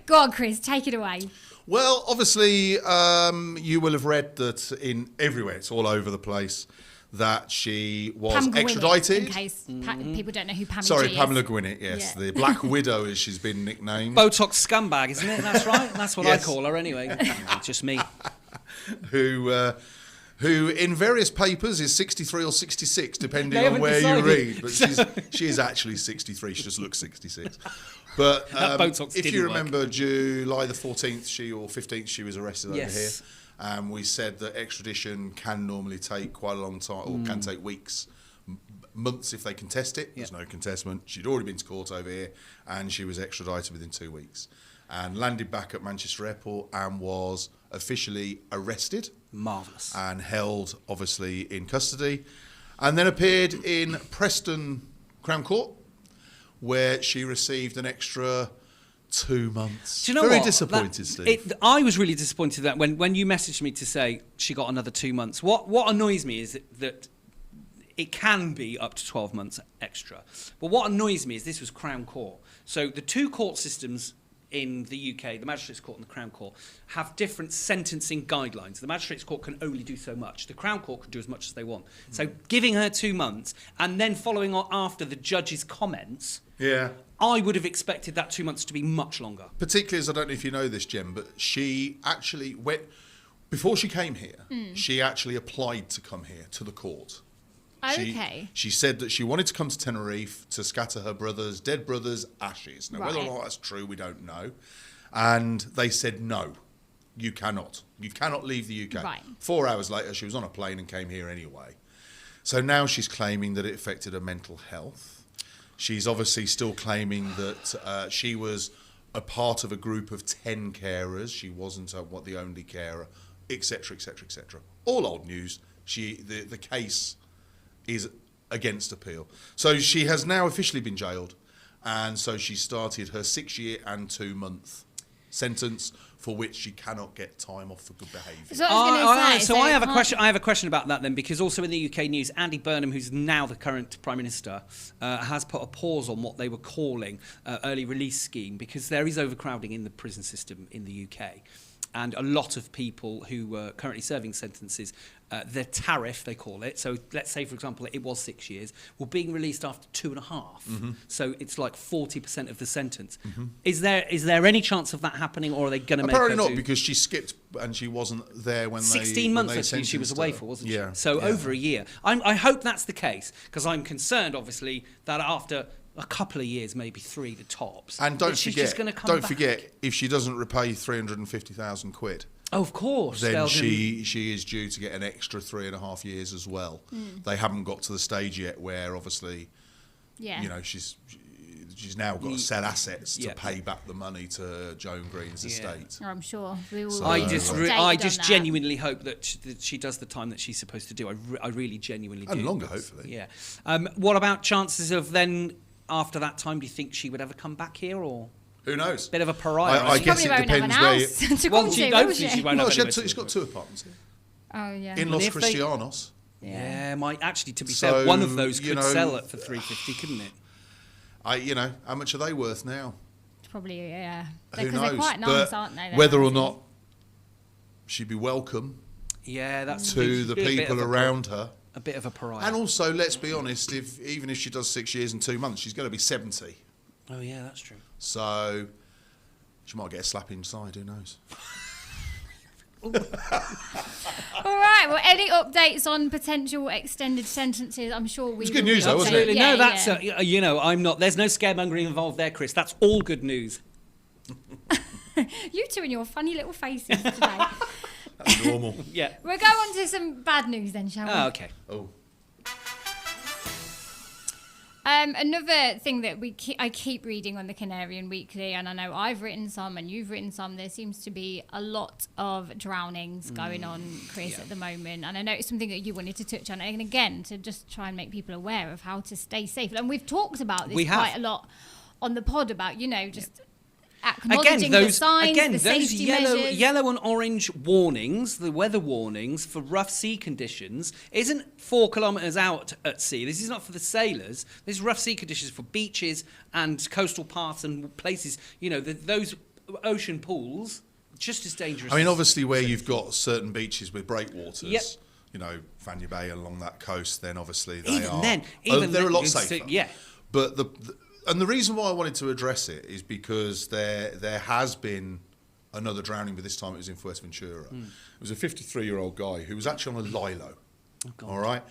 Go on, Chris, take it away. Well, obviously, you will have read that in everywhere, it's all over the place, that she was Pam Gwinnett, extradited. in case people don't know who Pammy Sorry, G Pamela is. Gwinnett, yes. Yeah. The Black Widow, as she's been nicknamed. Botox scumbag, isn't it? That's right. That's what Yes. I call her anyway. Just me. Who in various papers is 63 or 66, depending They on haven't where decided. you read. But she is actually 63. She just looks 66. But Botox if didn't you work. remember, July the 14th, or 15th, she was arrested Yes. over here. We said that extradition can normally take quite a long time, or can take weeks, months if they contest it. There's no contestment. She'd already been to court over here, and she was extradited within 2 weeks. and landed back at Manchester Airport and was officially arrested. Marvellous. And held, obviously, in custody. And then appeared in Preston Crown Court, where she received an extra 2 months. Do you know Very what? disappointed, Steve. I was really disappointed that when you messaged me to say she got another 2 months. What annoys me is that it can be up to 12 months extra. But what annoys me is this was Crown Court. So the two court systems in the UK, the Magistrates Court and the Crown Court, have different sentencing guidelines. The Magistrates Court can only do so much. The Crown Court can do as much as they want. So giving her 2 months and then following on after the judge's comments, Yeah. I would have expected that 2 months to be much longer. Particularly as I don't know if you know this, Jem, but she actually went, before she came here, she actually applied to come here to the court. Okay. She said that she wanted to come to Tenerife to scatter her dead brother's ashes. Now, whether or not that's true, we don't know. And they said, no, you cannot. You cannot leave the UK. Right. 4 hours later, she was on a plane and came here anyway. So now she's claiming that it affected her mental health. She's obviously still claiming that she was a part of a group of 10 carers. She wasn't the only carer, etc., etc., etc. All old news. The case is against appeal. So she has now officially been jailed, and so she started her 6 year and 2 month sentence for which she cannot get time off for good behaviour. So I have a question. I have a question about that then, because also in the UK news, Andy Burnham, who's now the current Prime Minister, has put a pause on what they were calling early release scheme, because there is overcrowding in the prison system in the UK. And a lot of people who were currently serving sentences, their tariff, they call it, so let's say, for example, it was 6 years, were being released after 2.5. Mm-hmm. So it's like 40% of the sentence. Mm-hmm. Is there any chance of that happening, or are they going to make her Apparently not, because she skipped and she wasn't there when 16 months actually she was away for, wasn't she? So over a year. I hope that's the case, because I'm concerned, obviously, that after a couple of years, maybe 3 the tops. And don't forget, forget, if she doesn't repay 350,000 quid, oh, of course, then she is due to get an extra 3.5 years as well. They haven't got to the stage yet where, obviously, she's now got to sell assets to pay back the money to Joan Green's estate. Oh, I'm sure. We will I just genuinely hope that she does the time that she's supposed to do. I really genuinely do. And longer, hopefully. Yeah. What about chances of then, after that time, do you think she would ever come back here, or? Who knows? Bit of a pariah. I guess it depends where. She won't have She's got 2 apartments here. Oh yeah. In Los Cristianos. Yeah, actually, to be fair, one of those could sell it for 350, couldn't it? How much are they worth now? Probably, yeah. Who knows? They're quite nice, aren't they? Whether or not she'd be welcome. Yeah, that's to the people around her. A bit of a pariah. And also, let's be honest, even if she does 6 years and 2 months, she's going to be 70. Oh yeah, that's true. So she might get a slap inside. Who knows? All right. Well, any updates on potential extended sentences? I'm sure we. It's good news, though, wasn't it? Absolutely. No, that's I'm not. There's no scaremongering involved there, Chris. That's all good news. You two and your funny little faces today. That's normal. Yeah. We'll go on to some bad news then, shall we? Oh, okay. Oh. Another thing that I keep reading on the Canarian Weekly, and I know I've written some and you've written some, there seems to be a lot of drownings going on, Chris, at the moment. And I know it's something that you wanted to touch on, and again, to just try and make people aware of how to stay safe. And we've talked about this quite a lot on the pod about, just acknowledging the signs, the safety measures. Yellow and orange warnings, the weather warnings for rough sea conditions, isn't 4 kilometres out at sea. This is not for the sailors. This is rough sea conditions for beaches and coastal paths and places. Those ocean pools, just as dangerous. I mean, obviously, where you've got certain beaches with breakwaters, Fania Bay along that coast, then obviously they're a lot safer. But the reason why I wanted to address it is because there has been another drowning, but this time it was in Fuerteventura. It was a 53-year-old guy who was actually on a lilo, all right?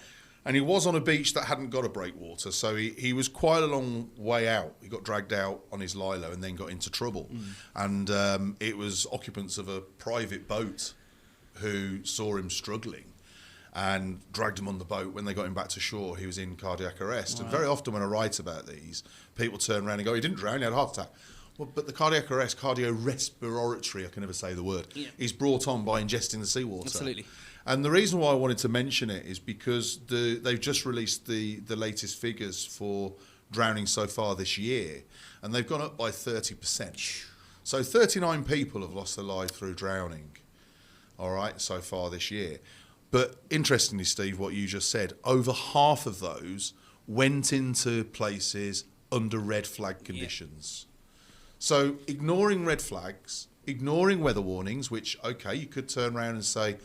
And he was on a beach that hadn't got a breakwater, so he was quite a long way out. He got dragged out on his lilo and then got into trouble. And it was occupants of a private boat who saw him struggling and dragged him on the boat. When they got him back to shore, he was in cardiac arrest. Wow. And very often when I write about these, people turn around and go, he didn't drown, he had a heart attack. Well, but the cardiac arrest, cardiorespiratory, I can never say the word, is brought on by ingesting the seawater. Absolutely. And the reason why I wanted to mention it is because they've just released the latest figures for drowning so far this year, and they've gone up by 30%. So 39 people have lost their life through drowning, all right, so far this year. But interestingly, Steve, what you just said, over half of those went into places under red flag conditions. So ignoring red flags, ignoring weather warnings, which, okay, you could turn around and say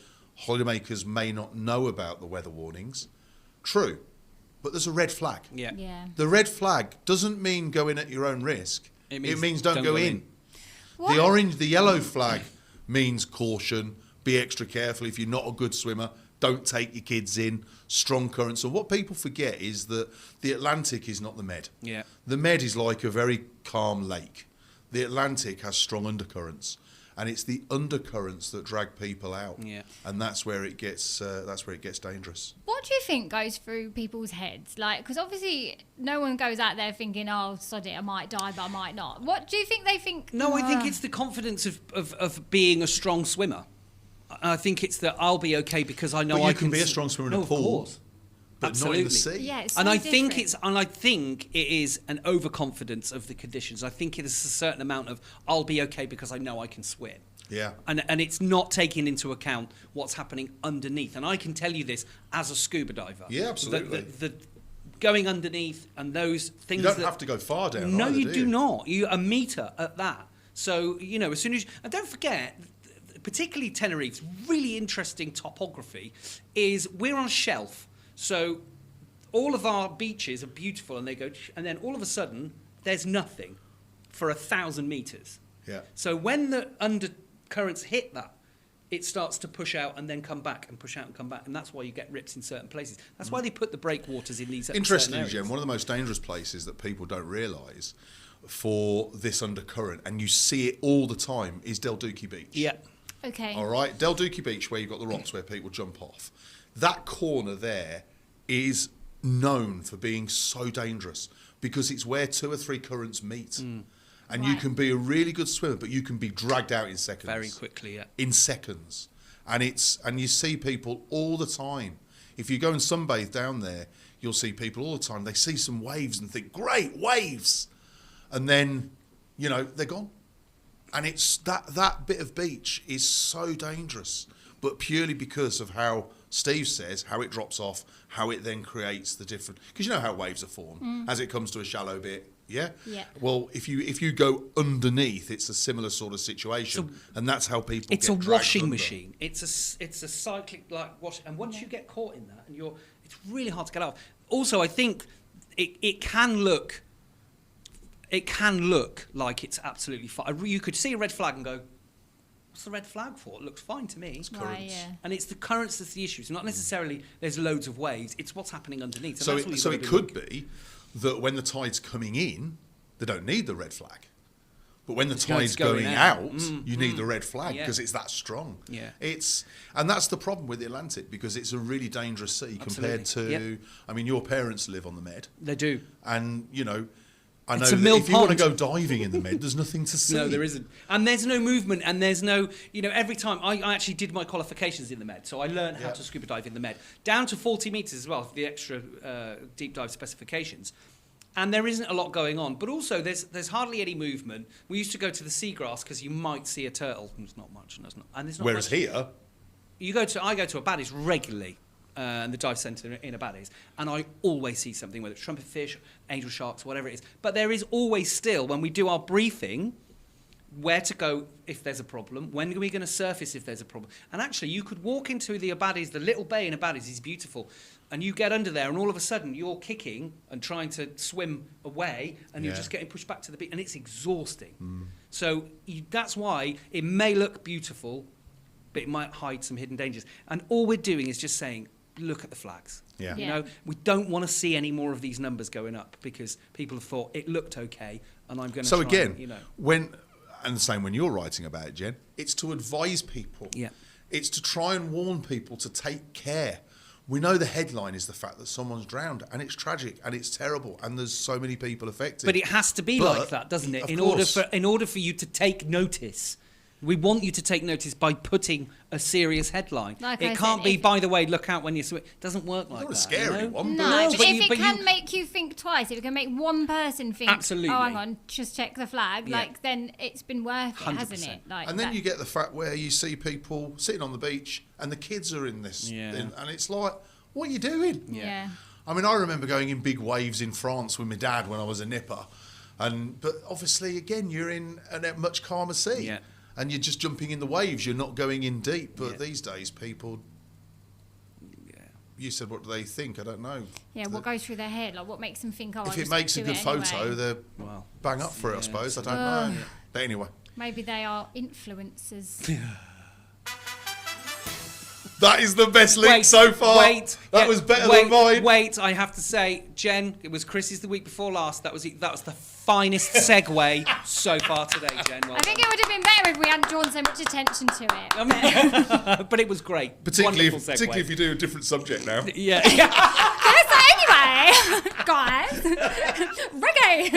holidaymakers may not know about the weather warnings. True, but there's a red flag. Yeah. The red flag doesn't mean go in at your own risk. It means don't go in. What? The yellow flag means caution, be extra careful. If you're not a good swimmer, don't take your kids in, strong currents. And what people forget is that the Atlantic is not the Med. Yeah. The Med is like a very calm lake. The Atlantic has strong undercurrents, and it's the undercurrents that drag people out. Yeah. And that's where it gets dangerous. What do you think goes through people's heads? Like, because obviously no one goes out there thinking, "Oh, sod it, I might die, but I might not." What do you think they think? No, I think it's the confidence of being a strong swimmer. I think it's that I'll be okay because I know But I you can be a strong swimmer in a pool, Of course. but Absolutely. not in the sea. Yeah, it's so And I different. think it is an overconfidence of the conditions. I think it is a certain amount of I'll be okay because I know I can swim. Yeah. And it's not taking into account what's happening underneath. And I can tell you this as a scuba diver. Yeah, absolutely. The going underneath and those things. You don't have to go far down. No, either, you do do not. You a metre at that. So as soon as and don't forget, particularly Tenerife's really interesting topography is we're on a shelf. So all of our beaches are beautiful, and and then all of a sudden there's nothing for 1,000 meters. Yeah. So when the undercurrents hit that, it starts to push out and then come back and push out and come back, and that's why you get rips in certain places. That's why they put the breakwaters in these. Interestingly, Jen, one of the most dangerous places that people don't realise for this undercurrent, and you see it all the time, is Del Duque Beach. Yeah. Okay. All right, Del Duque Beach, where you've got the rocks where people jump off. That corner there is known for being so dangerous because it's where 2 or 3 currents meet. And you Right. can be a really good swimmer, but you can be dragged out in seconds. Very quickly, yeah. In seconds. And you see people all the time. If you go and sunbathe down there, you'll see people all the time. They see some waves and think, great, waves. And then, they're gone. And it's that bit of beach is so dangerous, but purely because of how Steve says, how it drops off, how it then creates the different. Because you know how waves are formed as it comes to a shallow bit. Yeah. Yeah. Well, if you go underneath, it's a similar sort of situation, and that's how people. It's get a dragged washing under. machine. It's a cyclic wash, and once you get caught in that, it's really hard to get out. Also, I think it can look. It can look like it's absolutely fine. You could see a red flag and go, "What's the red flag for? It looks fine to me." Right, yeah. And it's the currents that's the issue. It's not necessarily there's loads of waves. It's what's happening underneath. So that's what you've it got to could look. be that when the tide's coming in, they don't need the red flag. But when the It's tide's going going out. out, you need the red flag Yeah. because it's that strong. Yeah. And that's the problem with the Atlantic because it's a really dangerous sea compared to. Yep. I mean, your parents live on the Med, They do. and I know It's a that mill if you want to pond. go diving in the Med, there's nothing to see. No, there isn't. And there's no movement, and there's no, every time I actually did my qualifications in the Med, so I learned how to scuba dive in the Med, down to 40 metres as well, for the extra deep dive specifications. And there isn't a lot going on, but also there's hardly any movement. We used to go to the seagrass because you might see a turtle. There's not much, and there's not Whereas much. here, I go to Adeje regularly, in the dive centre in Adeje, and I always see something, whether it's trumpetfish, angel sharks, whatever it is. But there is always still, when we do our briefing, where to go if there's a problem, when are we going to surface if there's a problem. And actually, you could walk into the Adeje, the little bay in Adeje is beautiful, and you get under there, and all of a sudden you're kicking and trying to swim away, and you're just getting pushed back to the beach, and it's exhausting. So that's why it may look beautiful, but it might hide some hidden dangers. And all we're doing is just saying, look at the flags. Yeah. Yeah. We don't want to see any more of these numbers going up because people have thought it looked okay, and I'm going to. so try again, and, and the same when you're writing about it, Jen, it's to advise people. Yeah. It's to try and warn people to take care. We know the headline is the fact that someone's drowned, and it's tragic, and it's terrible, and there's so many people affected. But it has to be like that, doesn't it? In order for you to take notice. We want you to take notice by putting a serious headline. It can't be, by the way, look out when you're swimming. It doesn't work like that. It's not a scary one. No, but if it can make you think twice, if it can make one person think, absolutely. Oh, hang on, just check the flag, then it's been worth it, 100%. Hasn't it? And then you get the fact where you see people sitting on the beach and the kids are in this, and it's like, what are you doing? Yeah. I mean, I remember going in big waves in France with my dad when I was a nipper, but obviously, again, you're in a much calmer sea. Yeah. And you're just jumping in the waves. You're not going in deep. But these days, people... Yeah. You said, what do they think? I don't know. Yeah, what goes through their head? Like, what makes them think, if it makes a good photo, they're bang up for it, I suppose. I don't know. But anyway. Maybe they are influencers. That is the best link so far. That was better than mine. Wait, I have to say, Jen, it was Chris's the week before last. That was the finest segue so far today, Jen. Well I think it would have been better if we hadn't drawn so much attention to it. But it was great. Particularly if you do a different subject now. Yeah. So anyway, guys, reggae.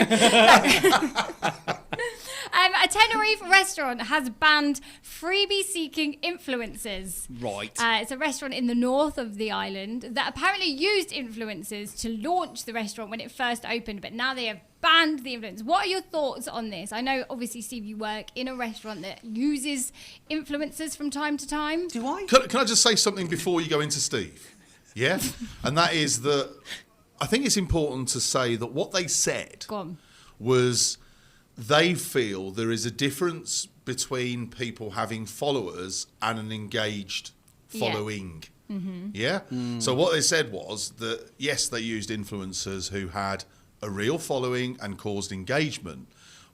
A Tenerife restaurant has banned freebie-seeking influencers. Right. It's a restaurant in the north of the island that apparently used influencers to launch the restaurant when it first opened, but now they have banned the influencers. What are your thoughts on this? I know, obviously, Steve, you work in a restaurant that uses influencers from time to time. Do I? Can I just say something before you go into Steve? Yeah? And that is that I think it's important to say that what they said was... They feel there is a difference between people having followers and an engaged following. Yeah? Mm-hmm. Yeah? So what they said was that, yes, they used influencers who had a real following and caused engagement.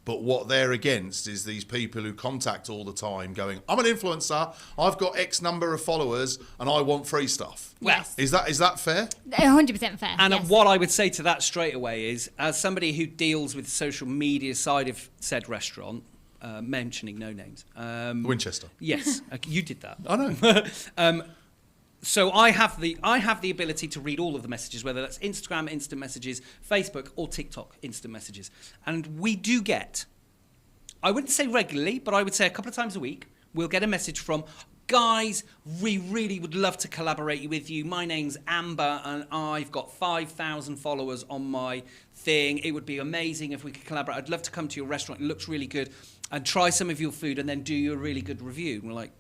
But what they're against is these people who contact all the time going, I'm an influencer, I've got X number of followers, and I want free stuff. Yes. Is that fair? 100% fair. And what I would say to that straight away is, as somebody who deals with the social media side of said restaurant, mentioning no names. Winchester. Yes, you did that. I know. So I have the ability to read all of the messages, whether that's Instagram instant messages, Facebook, or TikTok instant messages. And we do get, I wouldn't say regularly, but I would say a couple of times a week, we'll get a message from, guys, we really would love to collaborate with you. My name's Amber, and I've got 5,000 followers on my thing. It would be amazing if we could collaborate. I'd love to come to your restaurant. It looks really good. And try some of your food and then do you a really good review. And we're like,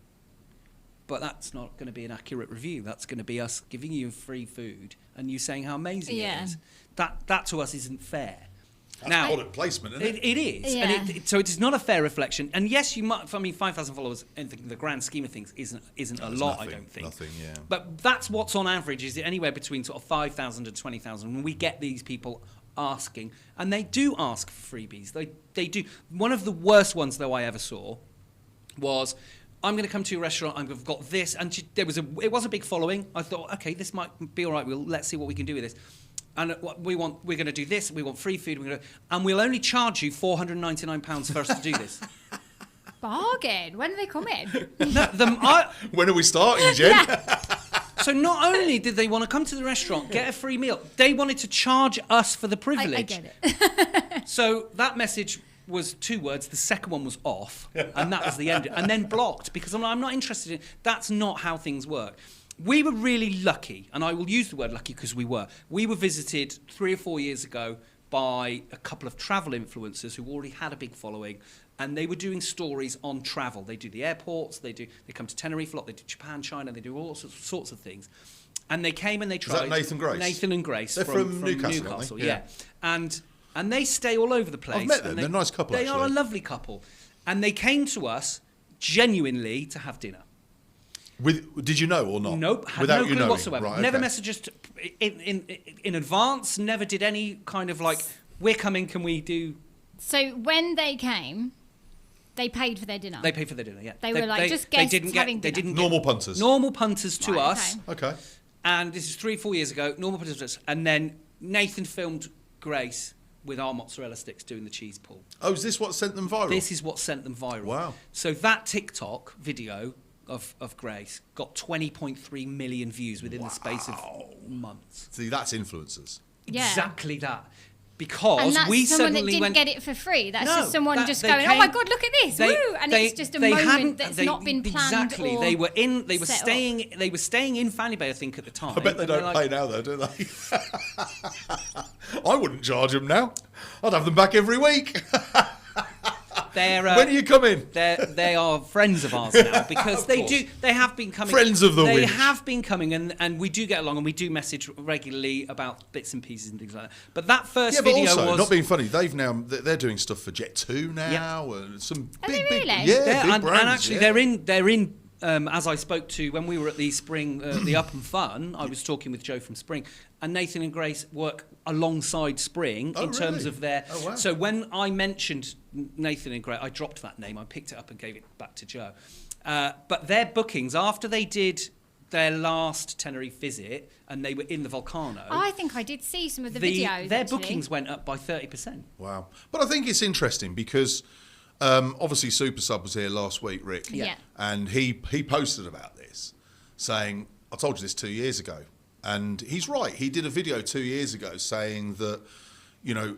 but that's not going to be an accurate review. That's going to be us giving you free food and you saying how amazing it is. That to us isn't fair. That's product placement, isn't it? It is. Yeah. And so it is not a fair reflection. And yes, you might. I mean, 5,000 followers in the grand scheme of things isn't a lot. Nothing, I don't think. Nothing, yeah. But that's what's on average. Is anywhere between sort of 5,000 and 20,000. When we get these people asking, and they do ask for freebies. They do. One of the worst ones though I ever saw was, I'm going to come to your restaurant. I've got this, and it was a big following. I thought, okay, this might be all right. Let's see what we can do with this. And we're going to do this. We want free food. And we'll only charge you £499 for us to do this. Bargain. When are they coming? When are we starting, Jen? So not only did they want to come to the restaurant, get a free meal, they wanted to charge us for the privilege. I get it. So that message was 2 words. The second one was off, and that was the end. And then blocked, because I'm not interested in. That's not how things work. We were really lucky, and I will use the word lucky because we were. We were visited 3 or 4 years ago by a couple of travel influencers who already had a big following, and they were doing stories on travel. They do the airports, they come to Tenerife a lot, they do Japan, China, they do all sorts of things. And they came and they tried. Is that Nathan Grace? Nathan and Grace. They're from Newcastle, aren't they? Yeah. And they stay all over the place. I've met them. They're a nice couple, They actually. are a lovely couple. And they came to us genuinely to have dinner. Did you know or not? Nope, had Without no you clue knowing. whatsoever. Right, never okay. messaged us in advance, never did any kind of like, we're coming, can we do... So when they came, they paid for their dinner? They paid for their dinner, yeah. They were like, just guests having dinner. They didn't Normal get punters. Normal punters to Right, us. Okay. And this is 3 or 4 years ago, normal punters to us. And then Nathan filmed Grace with our mozzarella sticks doing the cheese pull. Oh, is this what sent them viral? This is what sent them viral. Wow. So that TikTok video of Grace got 20.3 million views within the space of months. See, that's influencers. Yeah. Exactly that. Because and that's we someone that suddenly didn't went, get it for free. That's No, just someone that- just they going, came- "Oh my God, look at this!" Woo! And it's just a moment that's not been planned. Exactly. Or They were set staying. They were staying in Fanny Bay, I think, at the time. I bet they And they're don't like, pay now, though, do they? I wouldn't charge them now. I'd have them back every week. They're, When are you coming? They are friends of ours now because they course. do. They have been coming. Friends of the They winch. have been coming, and we do get along, and we do message regularly about bits and pieces and things like that. But that first Yeah, but video also, was not being funny, they're doing stuff for Jet 2 now, and some Are big, they big, really? yeah, Yeah, big and brands, actually yeah. they're in. As I spoke to when we were at the Spring, the Up and Fun, I was talking with Joe from Spring, and Nathan and Grace work alongside Spring Oh, in terms really? of their. Oh, wow. So when I mentioned Nathan and Grace, I dropped that name. I picked it up and gave it back to Joe. But their bookings after they did their last Tenerife visit, and they were in the Volcano. I think I did see some of the videos. Their actually. bookings went up by 30%. Wow. But I think it's interesting because obviously Super Sub was here last week, Rick. Yeah. And he posted about this, saying, I told you this 2 years ago. And he's right. He did a video 2 years ago saying that, you know,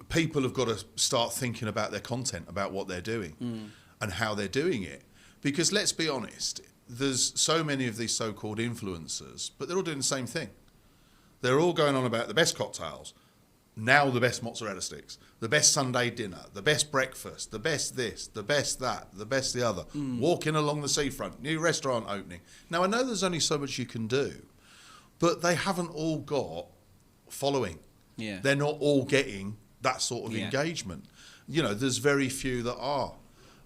people have got to start thinking about their content, about what they're doing and how they're doing it. Because let's be honest, there's so many of these so-called influencers, but they're all doing the same thing. They're all going on about the best cocktails, now the best mozzarella sticks, the best Sunday dinner, the best breakfast, the best this, the best that, the best the other, walking along the seafront, new restaurant opening. Now, I know there's only so much you can do, but they haven't all got following. Yeah. They're not all getting that sort of Yeah. engagement. You know, there's very few that are.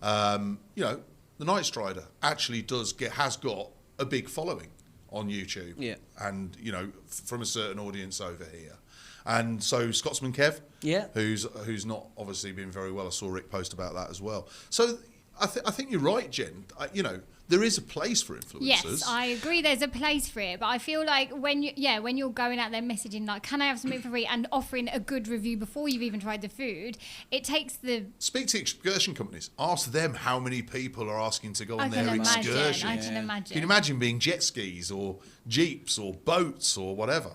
You know, the Night Strider actually has got a big following on YouTube. Yeah. And, you know, from a certain audience over here. And so Scotsman Kev, Yeah. who's not obviously been very well. I saw Rick post about that as well. So I think you're right, Jen. You know, there is a place for influencers. Yes, I agree. There's a place for it, but I feel like when you're going out there messaging like, "Can I have something for free?" and offering a good review before you've even tried the food, it takes the. Speak to excursion companies. Ask them how many people are asking to go on I their can imagine. excursion. I can imagine. Can you imagine being jet skis or jeeps or boats or whatever?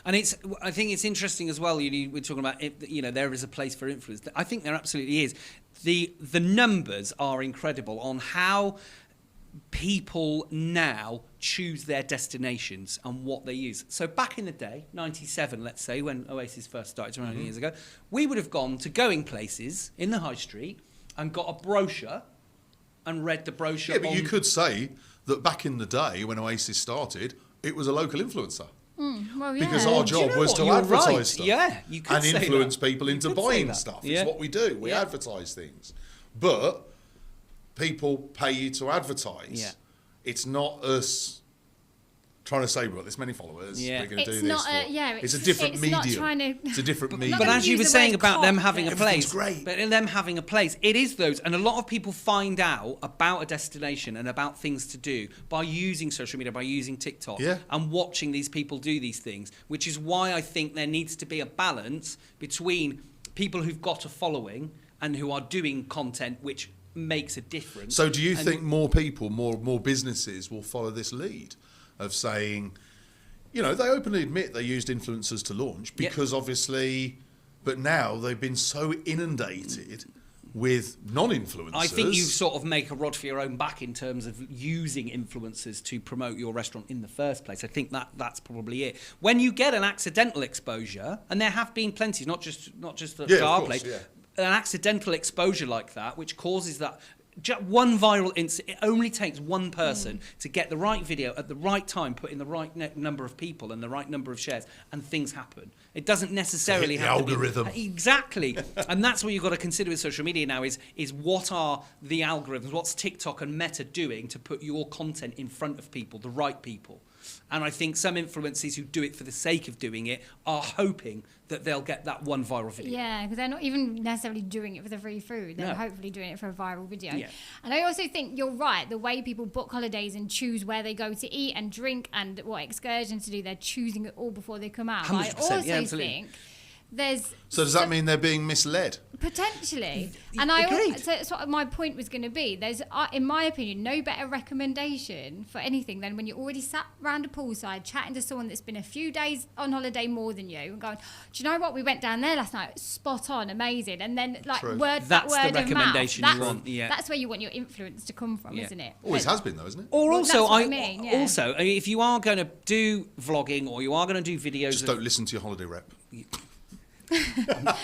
And I think it's interesting as well. We're talking about there is a place for influence. I think there absolutely is. The numbers are incredible on how people now choose their destinations and what they use. So back in the day, 97, let's say, when Oasis first started 20 years ago, we would have gone to going places in the high street and got a brochure and read the brochure. Yeah, but you could say that back in the day when Oasis started, it was a local influencer. Well, yeah. Because our Do you job know was what? to You're advertise right. stuff. Yeah, you could and say influence that. people into You could say buying that. stuff. Yeah. It's what we do. We Yeah. advertise things. But people pay you to advertise. Yeah. It's not us trying to say we've got this many followers. Yeah. We're going to do It's this. not a- it's a different it's medium. not trying to- It's a different medium. But gonna as you use were the saying word about them cop, having a but- Everything's place, great. but in them having a place, it is those, and a lot of people find out about a destination and about things to do by using social media, by using TikTok, Yeah. and watching these people do these things. Which is why I think there needs to be a balance between people who've got a following and who are doing content which makes a difference. So do you And- think more people, more businesses will follow this lead of saying, you know, they openly admit they used influencers to launch Yeah. because obviously, but now they've been so inundated with non-influencers. I think you sort of make a rod for your own back in terms of using influencers to promote your restaurant in the first place. I think that's probably it. When you get an accidental exposure, and there have been plenty, not just at Yeah, of our course, place, yeah. an accidental exposure like that, which causes that. Just one viral incident. It only takes one person to get the right video at the right time, put in the right number of people and the right number of shares, and things happen. It doesn't necessarily To hit the have algorithm. to be exactly, and that's what you've got to consider with social media now: is what are the algorithms? What's TikTok and Meta doing to put your content in front of people, the right people? And I think some influencers who do it for the sake of doing it are hoping that they'll get that one viral video. Yeah, because they're not even necessarily doing it for the free food. They're No. hopefully doing it for a viral video. Yeah. And I also think you're right. The way people book holidays and choose where they go to eat and drink and what excursions to do, they're choosing it all before they come out. But I 100%, also yeah, absolutely. think So does that mean they're being misled? Potentially. Agreed. So that's what my point was going to be. There's, in my opinion, no better recommendation for anything than when you're already sat round a poolside chatting to someone that's been a few days on holiday more than you and going, do you know what? We went down there last night. Spot on, amazing. And then like True. that's That's the word of mouth. recommendation you want. Yeah. That's where you want your influence to come from, Yeah. isn't it? Always has been though, isn't it? Or Well, also, that's what I mean, yeah. also, I mean, if you are going to do vlogging or you are going to do videos, Just don't listen to your holiday rep.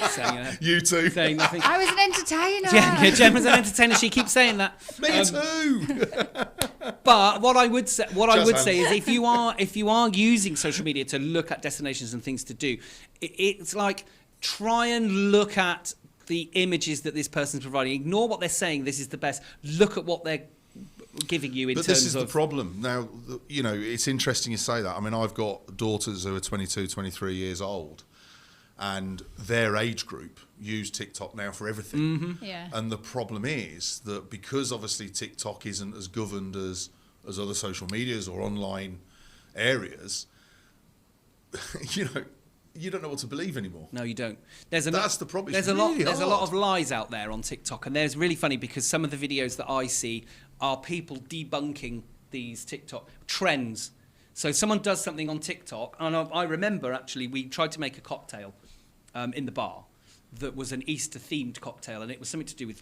saying, You too. saying nothing. I was an entertainer. Yeah, Jen was an entertainer. She keeps saying that. Me too. But what I would say is, if you are using social media to look at destinations and things to do, it's like try and look at the images that this person's providing. Ignore what they're saying. This is the best. Look at what they're giving you in terms of. But this is the problem. Now, you know, it's interesting you say that. I mean, I've got daughters who are 22, 23 years old, and their age group use TikTok now for everything. Mm-hmm. Yeah. And the problem is that because obviously TikTok isn't as governed as other social medias or online areas, you know, you don't know what to believe anymore. No, you don't. That's the problem. There's It's a lot. really There's a lot hard. of lies out there on TikTok, and there's really funny because some of the videos that I see are people debunking these TikTok trends. So someone does something on TikTok, and I remember actually we tried to make a cocktail in the bar that was an Easter-themed cocktail, and it was something to do with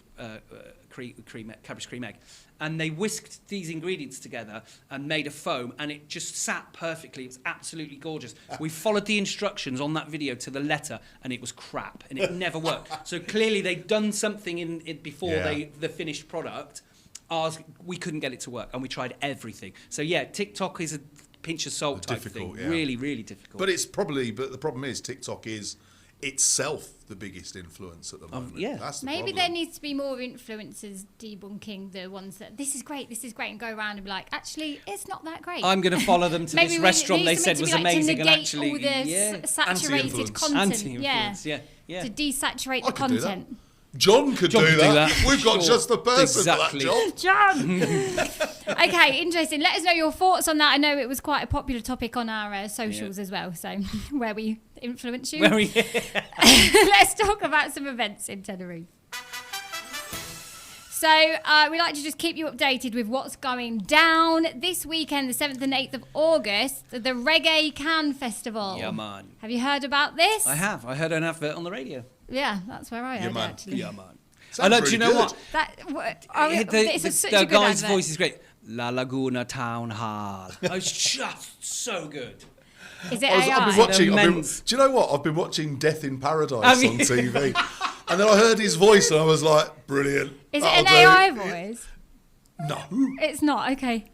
Cadbury's cream egg. And they whisked these ingredients together and made a foam, and it just sat perfectly. It was absolutely gorgeous. We followed the instructions on that video to the letter, and it was crap, and it never worked. So clearly they'd done something in it before the finished product. Ours, we couldn't get it to work, and we tried everything. So yeah, TikTok is a pinch of salt type Difficult, thing. yeah. Really, really difficult. But the problem is TikTok is itself the biggest influence at the moment. yeah. That's the Maybe problem. there needs to be more influencers debunking the ones that this is great, and go around and be like, actually, it's not that great. I'm going to follow them to Maybe this we restaurant need they something said to was be like to amazing, and negate actually, all the saturated Anti-influence. content. Anti-influence, yeah. To desaturate I the could do that. content. John could do that. We've got Sure. just the person Exactly. for that job. John. Okay, interesting. Let us know your thoughts on that. I know it was quite a popular topic on our socials as well, so where we influence you. Let's talk about some events in Tenerife. So we like to just keep you updated with what's going down this weekend, the 7th and 8th of August, the Reggae Can Festival. Yeah, man. Have you heard about this? I have. I heard an advert on the radio. Yeah, that's where I heard it, man. actually. Yeah, man. Sounds I know. Do really you know good. what? It's such a The good guy's advert. voice is great. La Laguna Town Hall. It's just so good. Is it I've AI? been watching. Immense. Do you know what? I've been watching Death in Paradise Have you? on TV, and then I heard his voice, and I was like, "Brilliant." Is it That'll an do. AI voice? No. It's not, okay.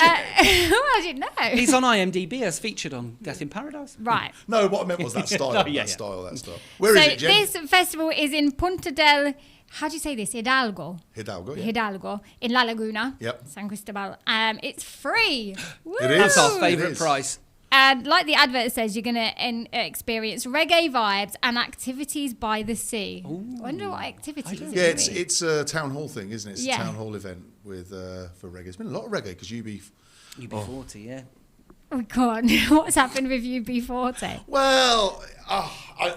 I didn't know. He's on IMDb as featured on Death in Paradise. Right. No, what I meant was that style. Oh, yeah, that yeah. style. Where is So it, Jen? this festival is in Punta del, how do you say this? Hidalgo. Hidalgo. Yeah. Hidalgo in La Laguna. Yep. San Cristobal. It's free. It is. That's our It favourite is. price. And like the advert says, you're going to experience reggae vibes and activities by the sea. I wonder what activities it Yeah, will it's be. it's a town hall thing, isn't it? It's Yeah. a town hall event with for reggae. It's been a lot of reggae because UB40, yeah. Oh, God. What's happened with UB40? Well,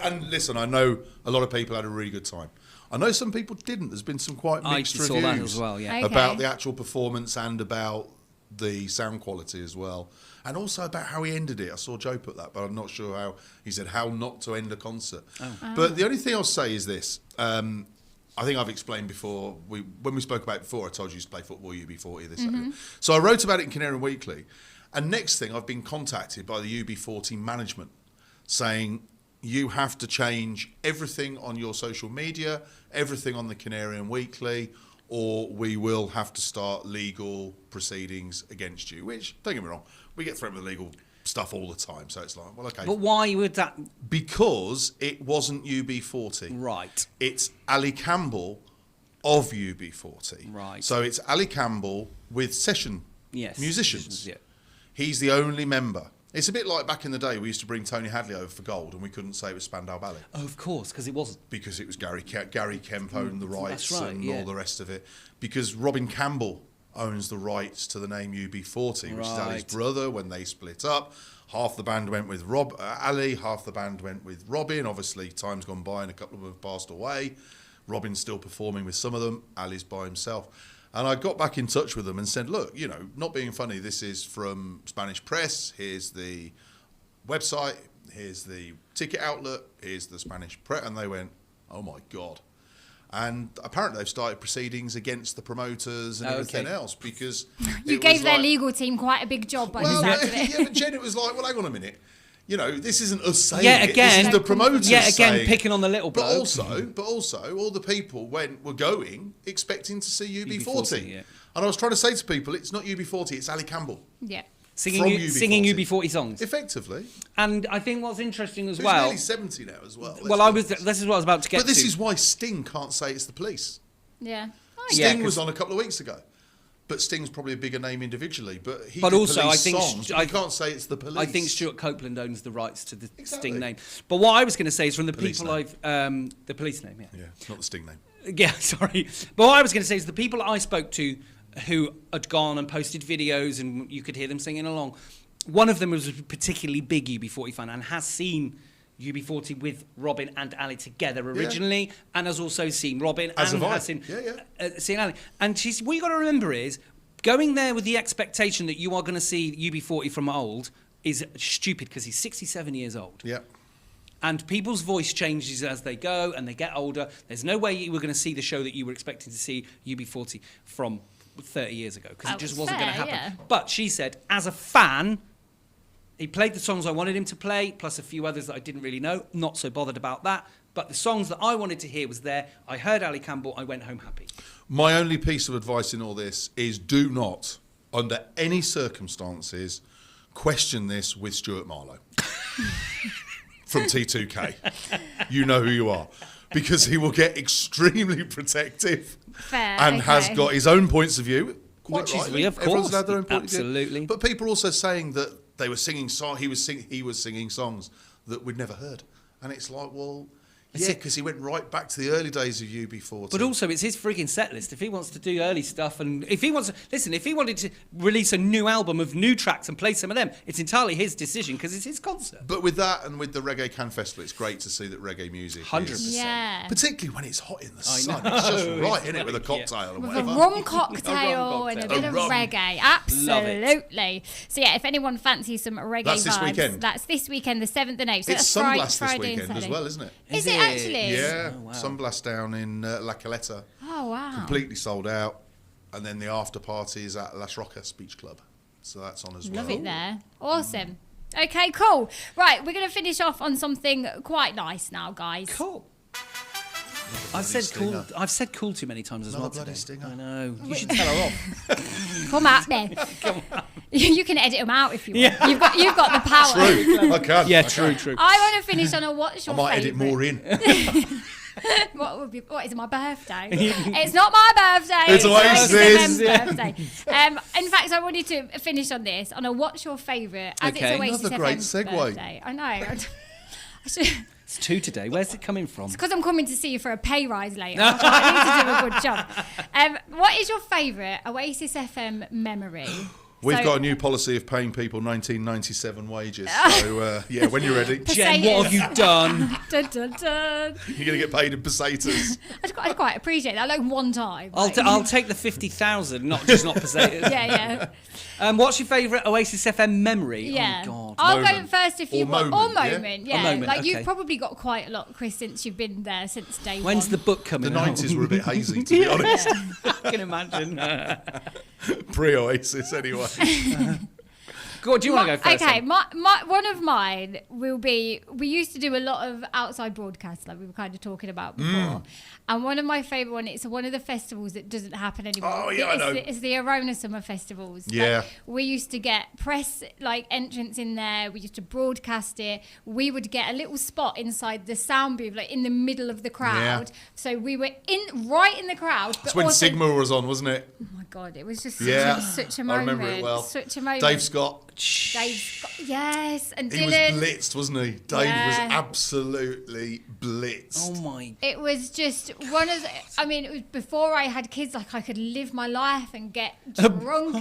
and listen, I know a lot of people had a really good time. I know some people didn't. There's been some quite I mixed saw reviews that as well, yeah. Okay. about the actual performance and about the sound quality as well, and also about how he ended it. I saw Joe put that, but I'm not sure how. He said how not to end a concert. But the only thing I'll say is this. I think I've explained before, when we spoke about it before, I told you used to play football, UB40, this, that. So I wrote about it in Canary Weekly, and next thing I've been contacted by the UB40 management saying, you have to change everything on your social media, everything on the Canarian Weekly, or we will have to start legal proceedings against you, which, don't get me wrong, we get threatened with legal stuff all the time, so it's like, well, okay. But why would that... Because it wasn't UB40. Right. It's Ali Campbell of UB40. Right. So it's Ali Campbell with session musicians. Yeah. He's the only member. It's a bit like back in the day, we used to bring Tony Hadley over for gold and we couldn't say it was Spandau Ballet. Oh, of course, because it wasn't. Because it was Gary Kemp owned the rights That's right, and yeah. all the rest of it. Because Robin Campbell owns the rights to the name UB40, which is Ali's Right. brother. When they split up, half the band went with Ali, half the band went with Robin. Obviously, time's gone by and a couple of them have passed away. Robin's still performing with some of them. Ali's by himself. And I got back in touch with them and said, look, not being funny, this is from Spanish press. Here's the website. Here's the ticket outlet. Here's the Spanish press. And they went, oh, my God. And apparently they've started proceedings against the promoters and everything else because... You gave their legal team quite a big job by the sound of it. Yeah, but Jen, it was like, well, hang on a minute. This isn't us saying Yet again, it. This is the promoters saying picking on the little bloke. But also, all the people were going expecting to see UB40. Yeah. And I was trying to say to people, it's not UB40, it's Ali Campbell. Yeah. Singing UB40 songs. Effectively. And I think what's interesting as Who's well... nearly 70 now as well. This is what I was about to get to. But this is why Sting can't say it's the Police. Yeah. Sting was on a couple of weeks ago. But Sting's probably a bigger name individually. But also, I think songs, I can't say it's the Police. I think Stuart Copeland owns the rights to the Sting name. But what I was going to say is from the police people name. the police name, yeah. Yeah, not the Sting name. Yeah, sorry. But what I was going to say is the people I spoke to who had gone and posted videos and you could hear them singing along, one of them was a particularly big UB40 fan and has seen UB40 with Robin and Ali together originally, and has also seen Robin As and have I. has seen Ali. And she's, what you got to remember is, going there with the expectation that you are going to see UB40 from old is stupid because he's 67 years old. Yeah. And people's voice changes as they go and they get older. There's no way you were going to see the show that you were expecting to see UB40 from 30 years ago because it just wasn't going to happen. Yeah. But she said, as a fan, he played the songs I wanted him to play, plus a few others that I didn't really know. Not so bothered about that. But the songs that I wanted to hear was there. I heard Ali Campbell. I went home happy. My only piece of advice in all this is do not, under any circumstances, question this with Stuart Marlowe from T2K. You know who you are. Because he will get extremely protective and has got his own points of view. Quite rightly. Of course. Everyone's had their own point Absolutely. of view. But people also saying that they were singing he was singing songs that we'd never heard. And it's like, well... Yeah, because he went right back to the early days of UB40. But also, it's his frigging set list. If he wants to do early stuff, and if he wanted to release a new album of new tracks and play some of them, it's entirely his decision because it's his concert. But with that and with the Reggae Can Festival, it's great to see that reggae music 100%. is... Yeah. Particularly when it's hot in the sun. It's just right, isn't it, with a cocktail and With whatever. a rum cocktail and a bit of rum. reggae. Absolutely. So yeah, if anyone fancies some reggae That's this vibes, weekend. that's this weekend, the 7th and 8th. So It's that's Sunblast this Friday and weekend as Saturday. well, isn't it? Is it actually? Yeah, Oh, wow. Sunblast down in La Caleta. Oh, wow. Completely sold out. And then the after party is at Las Rocas Beach Club. So that's on as well. Love it there. Awesome. Okay, cool. Right, we're going to finish off on something quite nice now, guys. Cool. I've said cool too many times as Another well bloody today. stinger. I know. You should tell her off. Come at me. You can edit them out if you want. You've got the power. True. I can. Yeah, I can. true. I want to finish on a what's your I might edit favourite? more in. What is it, my birthday? It's not my birthday. It's Oasis. birthday. In fact, I wanted to finish on this on a what's your favourite as Okay. it's Oasis Another great FM's segue. birthday. I know. I should, It's 2 today. Where's it coming from? because I'm coming to see you for a pay rise later. I need to do a good job. What is your favourite Oasis FM memory? We've So- got a new policy of paying people 1997 wages. So, yeah, when you're ready, Jen, what have you done? Dun, dun, dun. you're going to get paid in pesetas. I quite appreciate that. Like one time. Like, I'll take the 50,000, not pesetas. yeah. What's your favourite Oasis FM memory? Yeah. Oh, God. I'll go Moment. first if you Or want. moment, Or yeah? moment, yeah. Or moment, Like okay. you've probably got quite a lot, Chris, since you've been there since day When's one. the book The coming out? 90s were a bit hazy, to be honest. I can imagine. Pre-Oasis, anyway. Go on, do you want to go first? Okay, then? one of mine will be, we used to do a lot of outside broadcasts, like we were kind of talking about before. And one of my favourite ones, it's one of the festivals that doesn't happen anymore. Oh, yeah, I know. It's the Arona Summer Festivals. Yeah. Like, we used to get press entrance in there. We used to broadcast it. We would get a little spot inside the sound booth, like in the middle of the crowd. Yeah. So we were right in the crowd. But That's when also, Sigma was on, wasn't it? oh my God, it was just Yeah. such a I moment. remember it well. Such a moment. Dave Scott. Yes, and He Dylan. was blitzed, wasn't he? Dave was absolutely blitzed. Oh my. It was just one of the, I mean, it was before I had kids, like I could live my life and get drunk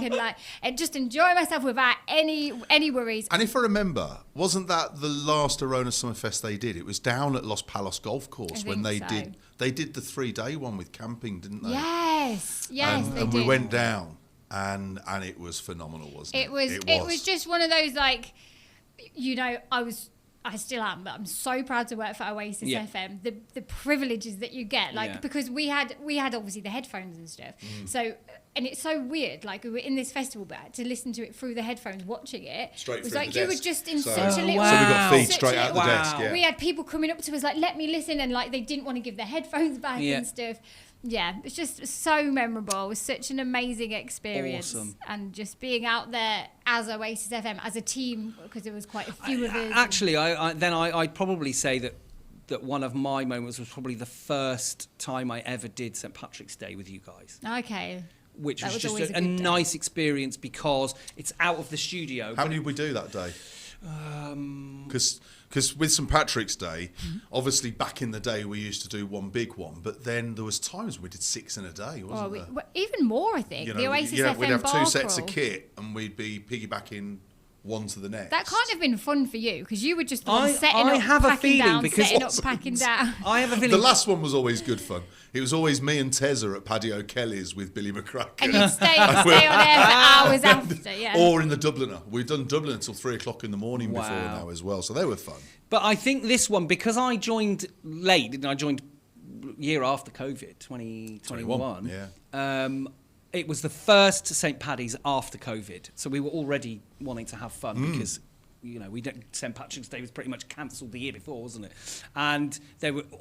and just enjoy myself without any worries. And if I remember, wasn't that the last Arona Summerfest they did? It was down at Los Palos Golf Course when they did the 3-day one with camping, didn't they? Yes, they and did. we went down and it was phenomenal, wasn't it? It was just one of those, like, you know, I still am, but I'm so proud to work for Oasis FM. The privileges that you get, like, because we had obviously the headphones and stuff. So, and it's so weird, like we were in this festival, but to listen to it through the headphones, watching it, Straight it was through like the you desk. were just in So- such a little. So we got feed such straight a out the little- desk. Yeah. We had people coming up to us like, "Let me listen," and like they didn't want to give their headphones back and stuff. Yeah, it's just so memorable. It was such an amazing experience. Awesome. And just being out there as Oasis FM, as a team, because there was quite a few of us. Actually, I'd probably say that one of my moments was probably the first time I ever did St. Patrick's Day with you guys. Okay. Which That was was just always a a good day. nice experience because it's out of the studio. How many did we do that day? Because with St Patrick's Day, obviously back in the day we used to do one big one, but then there was times we did 6 in a day, wasn't there? Well, even more, I think. You The know, Oasis yeah, FM we'd have bar 2 sets of crawl. kit and we'd be piggybacking one to the next. That can't have been fun for you because you were just the one I setting up, have a packing feeling down, because setting up, packing down. I have a feeling The last one was always good fun. It was always me and Tezza at Paddy O'Kelly's with Billy McCracken. And you'd stay on air for hours after, yeah. Or in the Dubliner. We've done Dublin until 3 o'clock in the morning before Wow. now as well. So they were fun. But I think this one, because I joined late, and I joined year after COVID, 2021. Yeah. It was the first St. Paddy's after COVID. So we were already wanting to have fun because, you know, St. Patrick's Day was pretty much cancelled the year before, wasn't it? And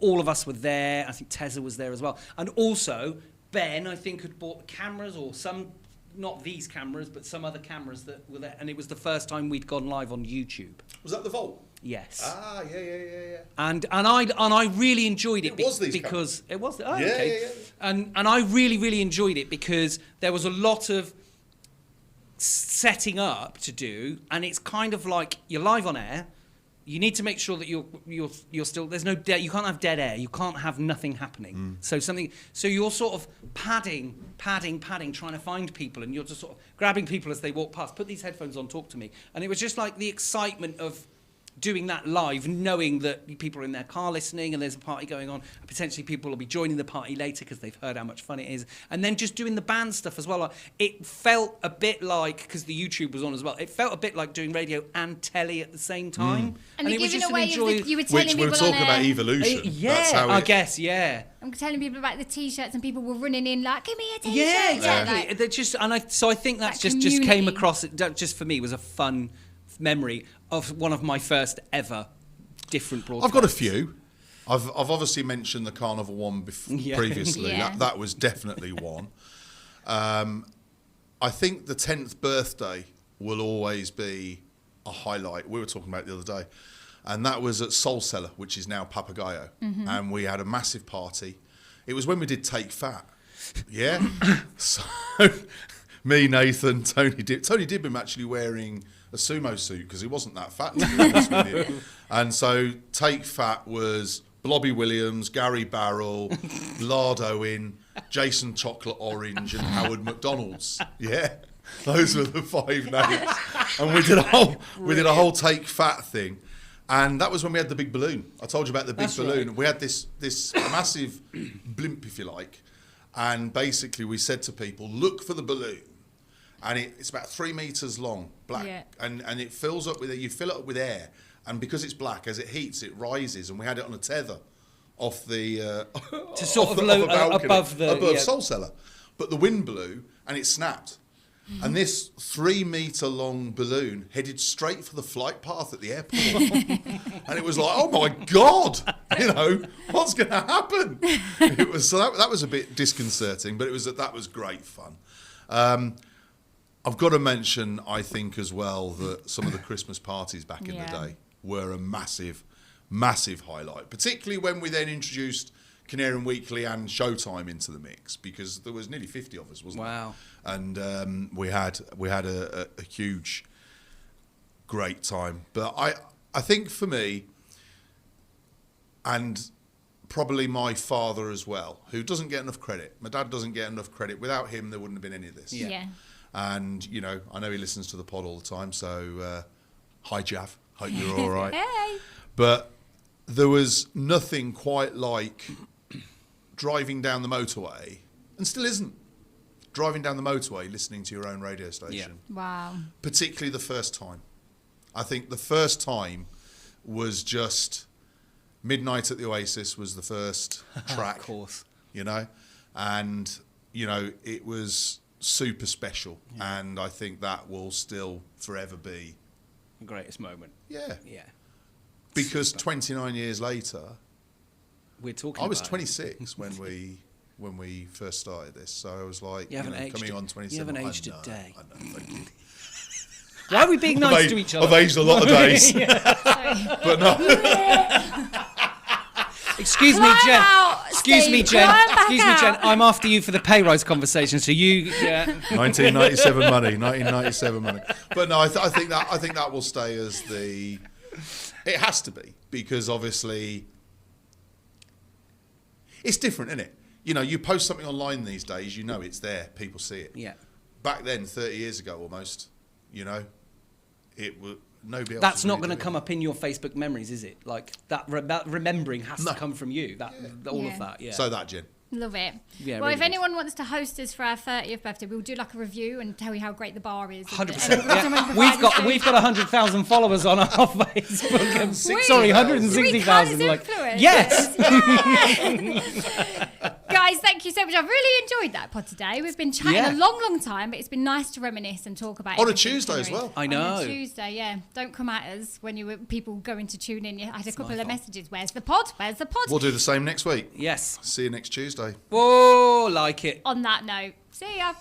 all of us were there. I think Tezza was there as well. And also, Ben, I think, had bought cameras or some, not these cameras, but some other cameras that were there. And it was the first time we'd gone live on YouTube. Was that the Vault? Yes. Ah, yeah. And I really enjoyed it, It was these because it was. Oh, Yeah, okay. yeah. And I really enjoyed it because there was a lot of setting up to do, and it's kind of like you're live on air. You need to make sure that you're still. There's no you can't have dead air. You can't have nothing happening. So you're sort of padding, trying to find people, and you're just sort of grabbing people as they walk past. Put these headphones on, talk to me, and it was just like the excitement of doing that live, knowing that people are in their car listening and there's a party going on, and potentially people will be joining the party later because they've heard how much fun it is, and then just doing the band stuff as well. Like, it felt a bit like, because the YouTube was on as well, it felt a bit like doing radio and telly at the same time. And it the was giving just away an of enjoy. the, you were telling Which we people were talking on about air, evolution. Yeah, That's how I guess, yeah. I'm telling people about the t-shirts and people were running in like, give me a t-shirt. Yeah, exactly. like- They're just, so I think that's That just came community. across. That just for me was a fun memory of one of my first ever different broadcasts. I've got a few. I've obviously mentioned the Carnival one previously. Yeah. That was definitely one. I think the 10th birthday will always be a highlight. We were talking about it the other day. And that was at Soul Cellar, which is now Papagayo. And we had a massive party. It was when we did Take Fat. Yeah? So, me, Nathan, Tony Dibham actually wearing a sumo suit because he wasn't that fat, to be honest with you. And so Take Fat was Blobby Williams, Gary Barrell, Lard Owen, Jason Chocolate Orange, and Howard McDonald's. Yeah, those were the 5 names. And we did a whole Take Fat thing. And that was when we had the big balloon. I told you about the big That's balloon. right. We had this massive blimp, if you like. And basically we said to people, look for the balloon. And it's about 3 meters long, black. Yeah. And it fills up you fill it up with air. And because it's black, as it heats, it rises. And we had it on a tether off the... To sort off of the- off low, a balcony, above Soul Cellar. But the wind blew and it snapped. And this 3 meter long balloon headed straight for the flight path at the airport. And it was like, oh my God, what's going to happen? It was, so that was a bit disconcerting, but that was great fun. I've got to mention, I think as well, that some of the Christmas parties back in the day were a massive, massive highlight, particularly when we then introduced Canarian Weekly and Showtime into the mix, because there was nearly 50 of us, wasn't there? Wow. And we had a huge great time. But I think for me, and probably my father as well, who doesn't get enough credit. My dad doesn't get enough credit. Without him, there wouldn't have been any of this. Yeah. And, you know, I know he listens to the pod all the time, so hi, Jav. Hope you're all right. Hey. But there was nothing quite like driving down the motorway, and still isn't, driving down the motorway listening to your own radio station. Yeah. Wow. Particularly the first time. I think the first time was just Midnight at the Oasis was the first track. Of course. You know, and, you know, it was super special. Yeah. And I think that will still forever be The greatest moment. Yeah. Yeah. Because 29 years later, we're talking. I was 26 when we first started this, so I was like, you haven't aged coming on 27. You haven't aged a day. I know, thank you. Why are we being nice to each other? I've aged a lot of days, but no. Excuse me, Jen. Excuse me, Jen. I'm after you for the pay rise conversation. So you, 1997 money. But no, I think that will stay as the. It has to be, because obviously it's different, isn't it? You know, you post something online these days, you know it's there, people see it. Yeah. Back then, 30 years ago almost, you know, it would. Nobody else. That's not going to come up in your Facebook memories, is it? Like that remembering has to come from you. All of that. Yeah. So that, Jen. Love it. Yeah, well, really if good. anyone wants to host us for our 30th birthday, we'll do like a review and tell you how great the bar is. 100%. Yeah. We've got 100,000 followers on our Facebook. Sorry, 160,000. Yes. Guys, thank you so much. I've really enjoyed that pod today. We've been chatting a long time, but it's been nice to reminisce and talk about it. On a Tuesday as well. I know. On a Tuesday, yeah. Don't come at us when you were people going to tune in. I had a couple of messages. Where's the pod? Where's the pod? We'll do the same next week. Yes. See you next Tuesday. Whoa, like it. On that note, see ya.